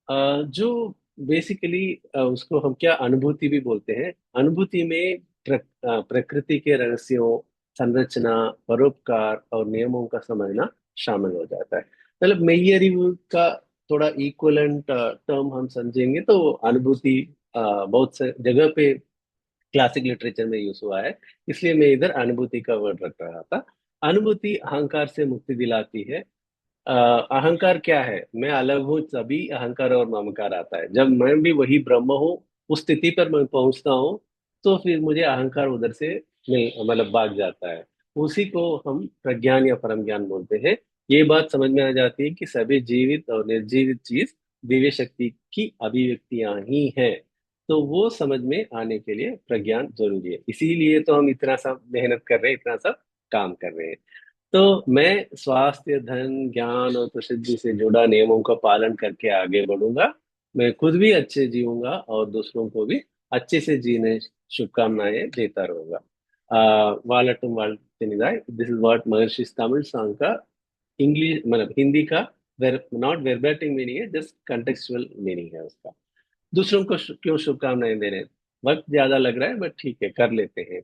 जो बेसिकली उसको हम क्या अनुभूति भी बोलते हैं। अनुभूति में प्रकृति के रहस्यों, संरचना, परोपकार और नियमों का समझना शामिल हो जाता है। मतलब मेयरी का थोड़ा इक्वलेंट टर्म हम समझेंगे तो अनुभूति बहुत से जगह पे क्लासिक लिटरेचर में यूज हुआ है, इसलिए मैं इधर अनुभूति का वर्ड रख रहा था। अनुभूति अहंकार से मुक्ति दिलाती है। अहंकार क्या है? मैं अलग हूँ तभी अहंकार और ममकार आता है। जब मैं भी वही ब्रह्म हूँ, उस स्थिति पर मैं पहुंचता हूँ, तो फिर मुझे अहंकार उधर से नहीं, मतलब भाग जाता है। उसी को हम प्रज्ञान या परम ज्ञान बोलते हैं। ये बात समझ में आ जाती है कि सभी जीवित और निर्जीवित चीज दिव्य शक्ति की अभिव्यक्तियां ही हैं। तो वो समझ में आने के लिए प्रज्ञान जरूरी है। इसीलिए तो हम इतना सब मेहनत कर रहे हैं, इतना सब काम कर रहे हैं। तो मैं स्वास्थ्य, धन, ज्ञान और प्रसिद्धि से जुड़ा नियमों का पालन करके आगे बढ़ूंगा। मैं खुद भी अच्छे जीऊंगा और दूसरों को भी अच्छे से जीने शुभकामनाएं देता रहूंगा। वालटम वालतिनिदाय, this is what Maharshi Tamil song का इंग्लिश, मतलब हिंदी का नॉट वेरबैटिम मीनिंग है, जस्ट कंटेक्चुअल मीनिंग है उसका। दूसरों को क्यों शुभकामनाएं दे रहे हैं? वक्त ज्यादा लग रहा है बट ठीक है, कर लेते हैं।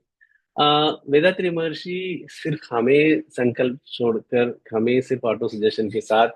वेदात्री महर्षि सिर्फ हमें संकल्प छोड़कर हमें सिर्फ ऑटो सजेशन के साथ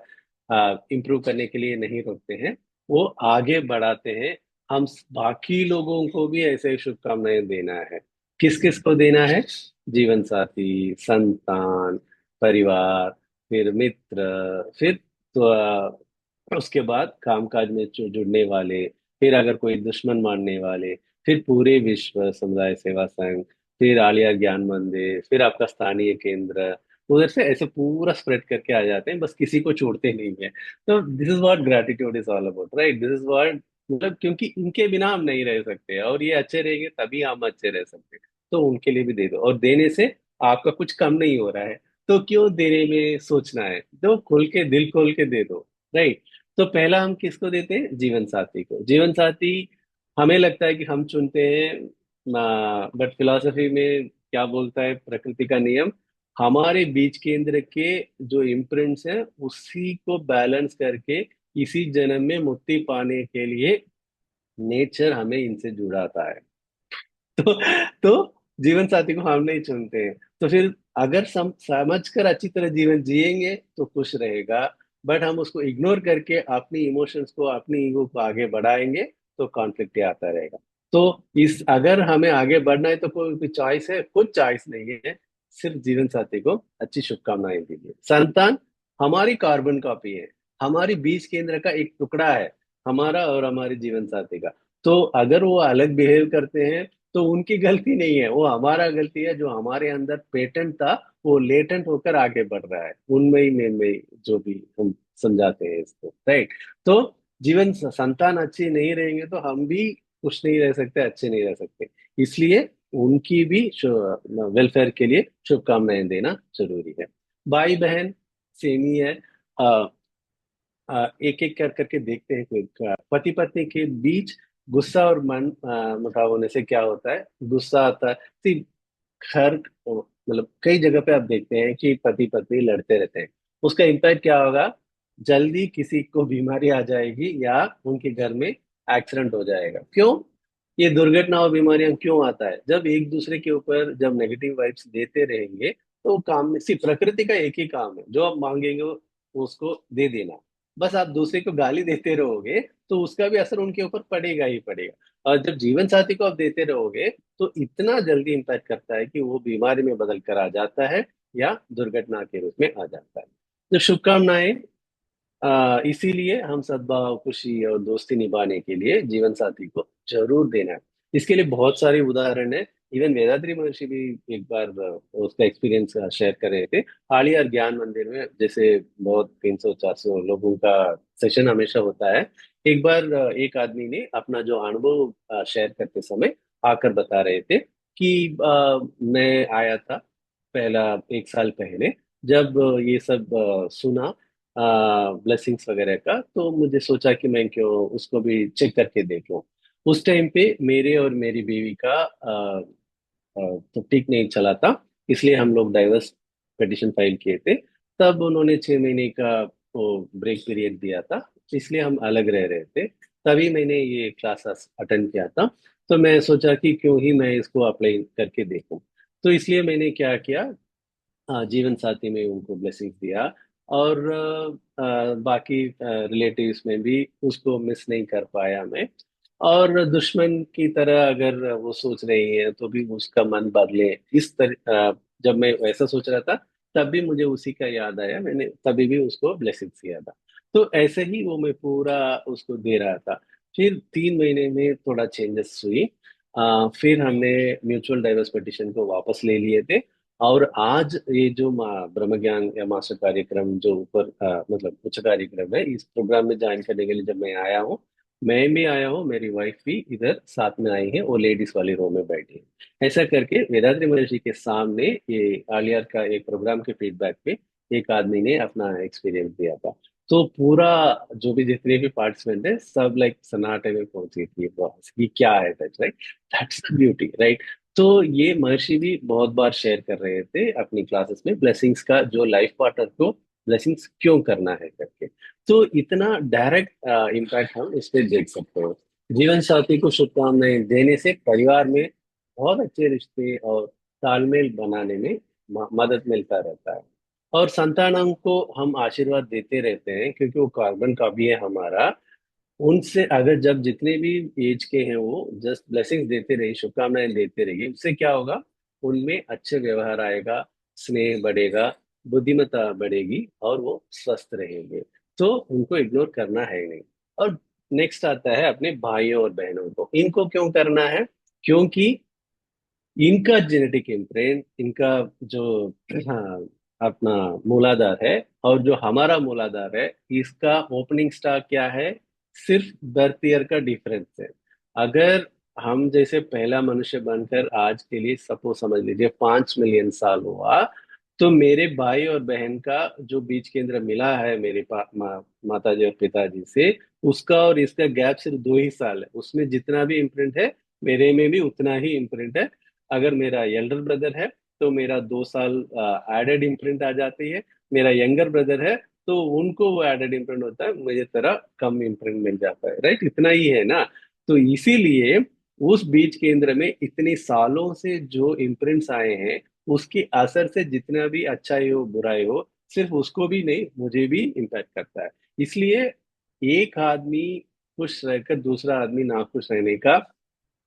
इम्प्रूव करने के लिए नहीं रोकते हैं, वो आगे बढ़ाते हैं। हम बाकी लोगों को भी ऐसे शुभकामनाएं देना है। किस किस को देना है? जीवन साथी, संतान, परिवार, फिर मित्र, फिर तो उसके बाद कामकाज में जुड़ने वाले, फिर अगर कोई दुश्मन मानने वाले, फिर पूरे विश्व समुदाय सेवा संघ, फिर आलिया ज्ञान मंदिर, फिर आपका स्थानीय केंद्र, उधर से ऐसे पूरा स्प्रेड करके आ जाते हैं, बस किसी को छोड़ते नहीं है। तो this is what gratitude is all about, right? This is what, मतलब क्योंकि इनके बिना हम नहीं रह सकते और ये अच्छे रहेंगे तभी हम अच्छे रह सकते हैं। तो उनके लिए भी दे दो, और देने से आपका कुछ कम नहीं हो रहा है, तो क्यों देने में सोचना है? तो खुल के, दिल खोल के दे दो, राइट? तो पहला हम किसको देते हैं? जीवन साथी को। जीवन साथी हमें लगता है कि हम चुनते हैं, बट फिलॉसफी में क्या बोलता है प्रकृति का नियम, हमारे बीज केंद्र के जो इम्प्रिंट्स हैं उसी को बैलेंस करके इसी जन्म में मुक्ति पाने के लिए नेचर हमें इनसे जुड़ाता है। तो जीवन साथी को हम नहीं चुनते हैं। तो फिर अगर समझ कर अच्छी तरह जीवन जिएंगे तो खुश रहेगा, बट हम उसको इग्नोर करके अपनी इमोशंस को, अपनी ईगो को आगे बढ़ाएंगे तो कॉन्फ्लिक्ट आता रहेगा। तो इस अगर हमें आगे बढ़ना है तो कोई चॉइस है? कुछ चॉइस नहीं है। सिर्फ जीवन साथी को अच्छी शुभकामनाएं दीजिए। संतान हमारी कार्बन कॉपी है, हमारी बीज केंद्र का एक टुकड़ा है, हमारा और हमारे जीवन साथी का। तो अगर वो अलग बिहेव करते हैं तो उनकी गलती नहीं है, वो हमारा गलती है। जो हमारे अंदर पेटेंट था वो लेटेंट होकर आगे बढ़ रहा है, उनमें ही में ही जो भी हम समझाते हैं इसको, राइट। तो संतान अच्छी नहीं रहेंगे तो हम भी खुश नहीं रह सकते, अच्छे नहीं रह सकते। इसलिए उनकी भी वेलफेयर के लिए शुभकामनाएं देना जरूरी है। भाई बहन सेम ही है। एक एक कर करके देखते हैं कोई पति पत्नी के बीच गुस्सा और मन मुटाव होने से क्या होता है। गुस्सा आता है, सी हर मतलब कई जगह पे आप देखते हैं कि पति पत्नी लड़ते रहते हैं। उसका इम्पैक्ट क्या होगा? जल्दी किसी को बीमारी आ जाएगी या उनके घर में एक्सीडेंट हो जाएगा। क्यों? ये दुर्घटना और बीमारियां क्यों आता है? जब एक दूसरे के ऊपर जब नेगेटिव वाइब्स देते रहेंगे तो काम में सिर्फ प्रकृति का एक ही काम है, जो आप मांगेंगे वो उसको दे देना। बस आप दूसरे को गाली देते रहोगे तो उसका भी असर उनके ऊपर पड़ेगा ही पड़ेगा। और जब जीवन साथी को आप देते रहोगे तो इतना जल्दी इम्पैक्ट करता है कि वो बीमारी में बदल कर आ जाता है या दुर्घटना के रूप में आ जाता है। तो शुभकामनाएं। इसीलिए हम सद्भाव, खुशी और दोस्ती निभाने के लिए जीवन साथी को जरूर देना है। इसके लिए बहुत सारे उदाहरण है। इवन वेदाद्री महर्षि भी एक बार उसका एक्सपीरियंस शेयर कर रहे थे। आलियार ज्ञान मंदिर में जैसे बहुत 300-400 लोगों का सेशन हमेशा होता है। एक बार एक आदमी ने अपना जो अनुभव शेयर करते समय आकर बता रहे थे कि मैं आया था पहला 1 साल पहले, जब ये सब सुना ब्लेसिंग्स वगैरह का, तो मुझे सोचा कि मैं क्यों उसको भी चेक करके देख लूं। उस टाइम पे मेरे और मेरी बीवी का तो ठीक नहीं चला था, इसलिए हम लोग डाइवर्स पिटिशन फाइल किए थे। तब उन्होंने 6 महीने का वो ब्रेक पीरियड दिया था, इसलिए हम अलग रह रहे थे। तभी मैंने ये क्लासेस अटेंड किया था। तो मैं सोचा कि क्यों ही मैं इसको अप्लाई करके देखूं। तो इसलिए मैंने क्या किया, जीवन साथी में उनको ब्लेसिंग्स दिया। और बाकी रिलेटिव्स में भी उसको मिस नहीं कर पाया मैं। और दुश्मन की तरह अगर वो सोच रही है तो भी उसका मन बदले, इस तरह जब मैं वैसा सोच रहा था तब भी मुझे उसी का याद आया, मैंने तभी भी उसको ब्लेसिंग्स दिया था। तो ऐसे ही वो मैं पूरा उसको दे रहा था। फिर 3 महीने में थोड़ा चेंजेस हुई। फिर हमने म्यूचुअल डाइवर्स पिटिशन को वापस ले लिए थे। और आज ये जो ब्रह्म ज्ञान या मास्टर कार्यक्रम जो ऊपर मतलब उच्च कार्यक्रम है, इस प्रोग्राम में ज्वाइन करने के लिए जब मैं आया हूँ, मैं भी आया हूँ, मेरी वाइफ भी इधर साथ में आई है, वो लेडीज वाली रो में बैठी है। ऐसा करके वेदाद्री महर्षि के सामने ये आलियार का एक प्रोग्राम के फीडबैक पे एक आदमी ने अपना एक्सपीरियंस दिया था। तो पूरा जो भी जितने भी पार्टिसिपेंट है सब लाइक सन्नाटे में पहुंची थी, बस ये क्या है, that's right, that's the beauty, right. तो ये महर्षि भी बहुत बार शेयर कर रहे थे अपनी क्लासेस में ब्लेसिंग्स का, जो लाइफ पार्टनर को ब्लेसिंग्स क्यों करना है करके। तो इतना डायरेक्ट इम्पैक्ट हम इस पे देख सकते हो। जीवन साथी को शुभकामनाएं देने से परिवार में बहुत अच्छे रिश्ते और तालमेल बनाने में मदद मिलता रहता है। और संतानों को हम आशीर्वाद देते रहते हैं क्योंकि वो कार्बन का भी है हमारा। उनसे अगर जब जितने भी एज के हैं वो जस्ट ब्लेसिंग्स देते रहिए, शुभकामनाएं देते रहिए, उससे क्या होगा? उनमें अच्छे व्यवहार आएगा, स्नेह बढ़ेगा, बुद्धिमत्ता बढ़ेगी और वो स्वस्थ रहेंगे। तो उनको इग्नोर करना है नहीं। और नेक्स्ट आता है अपने भाइयों और बहनों को। इनको क्यों करना है? क्योंकि इनका जेनेटिक इम्प्रिंट, इनका जो हाँ, अपना मूलाधार है और जो हमारा मूलाधार है, इसका ओपनिंग स्टार क्या है? सिर्फ बर्थ ईयर का डिफरेंस है। अगर हम जैसे पहला मनुष्य बनकर आज के लिए सपोज समझ लीजिए 5 मिलियन साल हुआ, तो मेरे भाई और बहन का जो बीज केंद्र मिला है मेरे माता जी और पिताजी से, उसका और इसका गैप सिर्फ 2 ही साल है। उसमें जितना भी इम्प्रिंट है मेरे में भी उतना ही इम्प्रिंट है। अगर मेरा एल्डर ब्रदर है तो मेरा 2 साल एडेड इम्प्रिंट आ जाती है। मेरा यंगर ब्रदर है तो उनको वो एडेड इम्प्रिंट होता है, मुझे तरह कम इम्प्रिंट मिल जाता है, राइट? इतना ही है ना। तो इसीलिए उस बीज केंद्र में इतनी सालों से जो इम्प्रिंट्स आए हैं, उसके असर से जितना भी अच्छाई हो बुराई हो, सिर्फ उसको भी नहीं मुझे भी इम्पैक्ट करता है। इसलिए एक आदमी खुश रहकर दूसरा आदमी नाखुश रहने का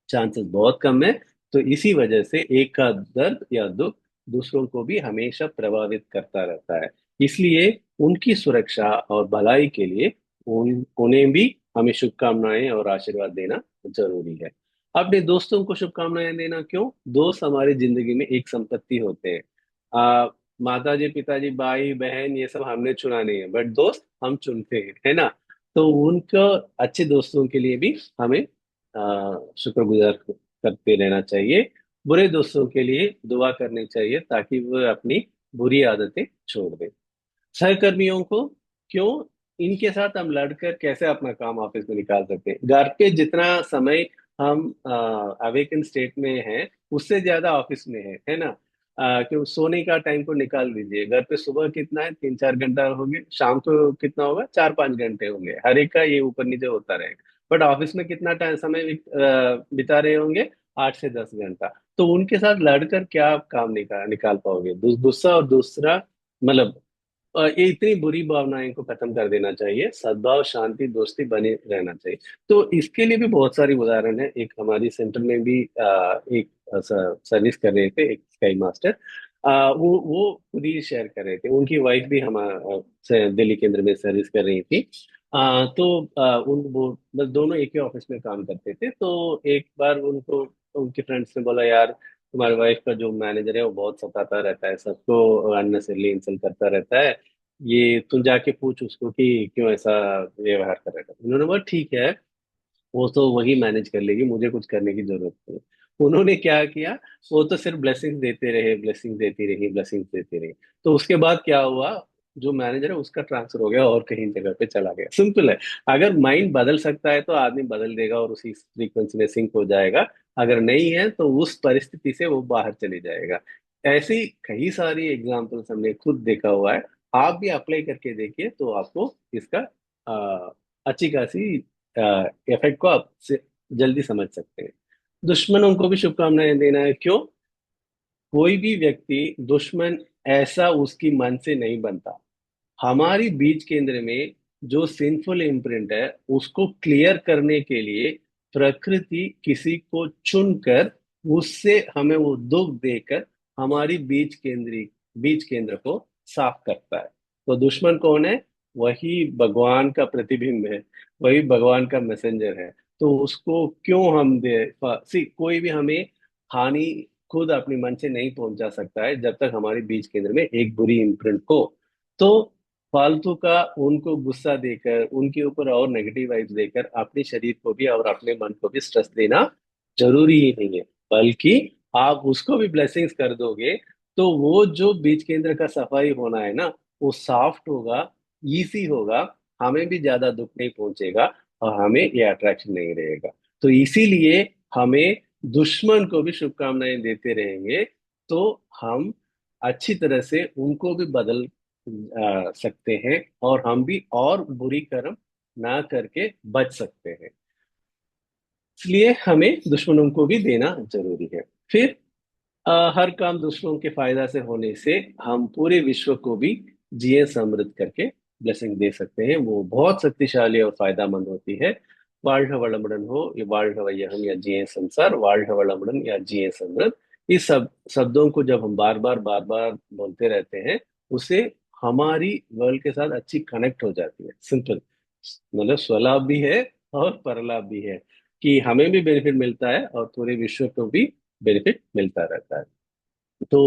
चांसेस बहुत कम है। तो इसी वजह से एक का दर्द या दुख दूसरों को भी हमेशा प्रभावित करता रहता है। इसलिए उनकी सुरक्षा और भलाई के लिए उन्हें भी हमें शुभकामनाएं और आशीर्वाद देना जरूरी है। अपने दोस्तों को शुभकामनाएं देना क्यों? दोस्त हमारी जिंदगी में एक संपत्ति होते हैं। माता जी, पिताजी, भाई बहन ये सब हमने चुना नहीं है, बट दोस्त हम चुनते हैं, है ना? तो उनको, अच्छे दोस्तों के लिए भी हमें शुक्रगुजार करते रहना चाहिए। बुरे दोस्तों के लिए दुआ करनी चाहिए ताकि वो अपनी बुरी आदतें छोड़ दें। सहकर्मियों को क्यों? इनके साथ हम लड़कर कैसे अपना काम ऑफिस में निकाल सकते हैं? घर पे जितना समय हम अवेकन स्टेट में हैं, उससे ज्यादा ऑफिस में है ना? क्यों? सोने का टाइम को निकाल दीजिए। घर पे सुबह कितना है, 3-4 घंटा होंगे, शाम को कितना होगा, 4-5 घंटे होंगे, हर एक का ये ऊपर नीचे होता रहेगा। बट ऑफिस में कितना टाइम समय बिता रहे होंगे? 8 से 10 घंटा। तो उनके साथ लड़कर क्या आप काम निकाल निकाल पाओगे? गुस्सा और दूसरा, मतलब ये इतनी बुरी भावनाएं को खत्म कर देना चाहिए। सद्भाव, शांति, दोस्ती बने रहना चाहिए। तो इसके लिए भी बहुत सारी उदाहरण है। एक हमारी सेंटर में भी एक सर्विस कर रहे थे, एक स्काई मास्टर। वो खुद ही शेयर कर रहे थे, उनकी वाइफ भी हमारे दिल्ली केंद्र में सर्विस कर रही थी। तो उन वो बस दोनों एक ही ऑफिस में काम करते थे। तो एक बार उनको उनके फ्रेंड्स ने बोला, यार तुम्हारी वाइफ का जो मैनेजर है वो बहुत सताता रहता है, सबको अननेसेसरली इंसल्ट करता रहता है, ये तुम जाके पूछ उसको कि क्यों ऐसा व्यवहार कर रहा है। उन्होंने बोला ठीक है, वो तो वही मैनेज कर लेगी, मुझे कुछ करने की जरूरत नहीं। उन्होंने क्या किया, वो तो सिर्फ ब्लेसिंग्स देते रहे, ब्लेसिंग्स देती रही, ब्लेसिंग्स देती रही। तो उसके बाद क्या हुआ, जो मैनेजर है उसका ट्रांसफर हो गया और कहीं जगह पे चला गया। सिंपल है। अगर माइंड बदल सकता है तो आदमी बदल देगा और उसी फ्रीक्वेंसी में सिंक हो जाएगा। अगर नहीं है तो उस परिस्थिति से वो बाहर चले जाएगा। ऐसी कई सारी एग्जाम्पल्स हमने खुद देखा हुआ है। आप भी अप्लाई करके देखिए तो आपको इसका अच्छी खासी इफेक्ट को आप जल्दी समझ सकते हैं। दुश्मनों को भी शुभकामनाएं देना है क्यों? कोई भी व्यक्ति दुश्मन ऐसा उसकी मन से नहीं बनता। हमारी बीज केंद्र में जो सिंफुल इम्प्रिंट है उसको क्लियर करने के लिए प्रकृति किसी को चुनकर उससे हमें वो दुख देकर हमारी बीज केंद्र को साफ करता है। तो दुश्मन कौन है? वही भगवान का प्रतिबिंब है, वही भगवान का मैसेंजर है। तो उसको क्यों हम दे? सी, कोई भी हमें हानि खुद अपनी मन से नहीं पहुंचा सकता है जब तक हमारे बीज केंद्र में एक बुरी इम्प्रिंट हो। तो फालतू का उनको गुस्सा देकर, उनके ऊपर और नेगेटिव वाइब्स देकर अपने शरीर को भी और अपने मन को भी स्ट्रेस देना जरूरी ही नहीं है। बल्कि आप उसको भी ब्लेसिंग्स कर दोगे तो वो जो बीज केंद्र का सफाई होना है ना, वो सॉफ्ट होगा, इजी होगा, हमें भी ज्यादा दुख नहीं पहुंचेगा और हमें ये अट्रैक्शन नहीं रहेगा। तो इसीलिए हमें दुश्मन को भी शुभकामनाएं देते रहेंगे तो हम अच्छी तरह से उनको भी बदल सकते हैं और हम भी और बुरी कर्म ना करके बच सकते हैं। इसलिए हमें दुश्मनों को भी देना जरूरी है। फिर हर काम दूसरों के फायदा से होने से हम पूरे विश्व को भी जिए समृद्ध करके ब्लेसिंग दे सकते हैं। वो बहुत शक्तिशाली और फायदामंद होती है। வாழ்க வளமுடன் हो, ये வாழ்க வையகம் या जिए संसार, வாழ்க वளமுடன் या जिए समृद्ध, इस सब शब्दों को जब हम बार बार बोलते रहते हैं, उससे हमारी वर्ल्ड के साथ अच्छी कनेक्ट हो जाती है। सिंपल, मतलब स्वलाभ भी है और परलाभ भी है, कि हमें भी बेनिफिट मिलता है और पूरे विश्व को भी बेनिफिट मिलता रहता है। तो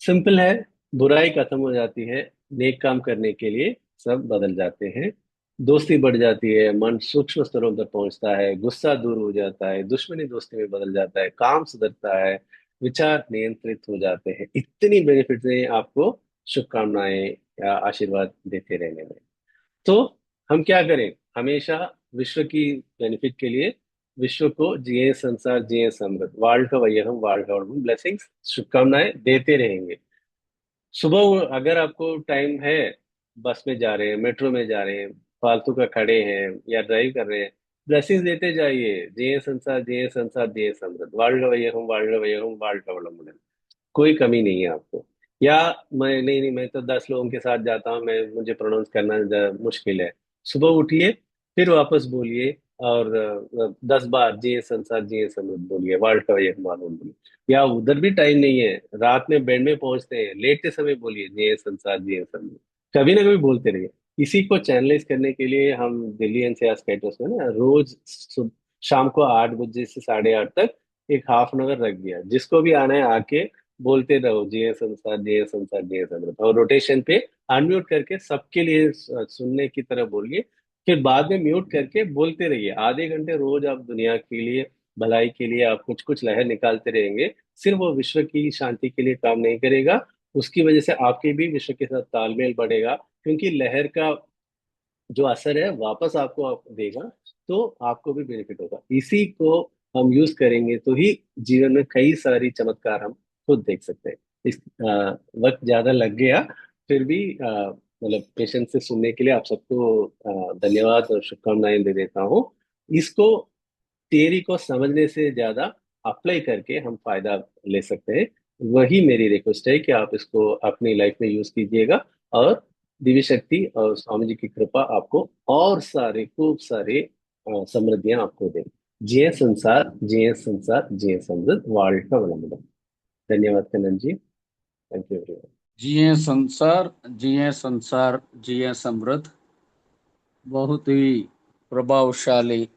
सिंपल है, बुराई खत्म हो जाती है, नेक काम करने के लिए सब बदल जाते हैं, दोस्ती बढ़ जाती है, मन सूक्ष्म स्तरों तक पहुंचता है, गुस्सा दूर हो जाता है, दुश्मनी दोस्ती में बदल जाता है, काम सुधरता है, विचार नियंत्रित हो जाते हैं। इतनी बेनिफिट हैं आपको शुभकामनाएं या आशीर्वाद देते रहने में। तो हम क्या करें? हमेशा विश्व की बेनिफिट के लिए विश्व को जिए संसार जिए समृद्ध, वार्ल्ड का वैयहम वार्ल्ड का ब्लेसिंग्स, शुभकामनाएं देते रहेंगे। अगर आपको टाइम है, बस में जा रहे हैं, मेट्रो में जा रहे हैं, फालतू का खड़े हैं या ड्राइव कर रहे हैं, ब्लेसिंग्स देते जाइए, जिए संसार जिए समृद्ध, वार्ल्ड का वैयहम वार्ल्ड का वैयहम वार्ल्ड का वलंबड़न। कोई कमी नहीं है आपको। या मैं नहीं नहीं मैं तो 10 लोगों के साथ जाता हूँ, मैं मुझे प्रोनाउंस करना मुश्किल है। सुबह उठिए, फिर वापस बोलिए, और 10 बार जिए संसार जिए समृद्ध बोलिए, वर्ल्ड का ये मालूम बोलिए। या उधर भी टाइम नहीं है, रात में बेड में पहुंचते हैं, लेटते समय बोलिए जिए संसार जिए समृद्ध। कभी ना कभी बोलते रहिए। इसी को चैनलाइज करने के लिए हम दिल्ली एनसीआर स्केटर्स में ना रोज शाम को 8 बजे से 8:30 तक एक हाफ 1 आवर रख दिया, जिसको भी आना है आके बोलते रहो जिए संसार जिए समृद्ध, और रोटेशन पे अनम्यूट करके सबके लिए सुनने की तरह बोलिए। फिर बाद में म्यूट करके बोलते रहिए, आधे घंटे रोज आप दुनिया के लिए, भलाई के लिए आप कुछ कुछ लहर निकालते रहेंगे। सिर्फ वो विश्व की शांति के लिए काम नहीं करेगा, उसकी वजह से आपके भी विश्व के साथ तालमेल बढ़ेगा, क्योंकि लहर का जो असर है वापस आपको देगा, तो आपको भी बेनिफिट होगा। इसी को हम यूज करेंगे तो ही जीवन में कई सारी चमत्कार हम खुद देख सकते हैं। वक्त ज्यादा लग गया, फिर भी मतलब पेशेंस से सुनने के लिए आप सबको धन्यवाद और शुभकामनाएं दे देता हूँ। इसको, थियरी को समझने से ज्यादा अप्लाई करके हम फायदा ले सकते हैं। वही मेरी रिक्वेस्ट है कि आप इसको अपनी लाइफ में यूज कीजिएगा, और दिव्य शक्ति और स्वामी जी की कृपा आपको और सारे खूब सारे समृद्धियां आपको दे। जिए संसार जिए संसार जिए समृद्ध, वर्ल्ड का वलंबन। धन्यवाद कनन जी, थैंक यू एवरीवन। जिए संसार जिए संसार जिए समृद्ध, बहुत ही प्रभावशाली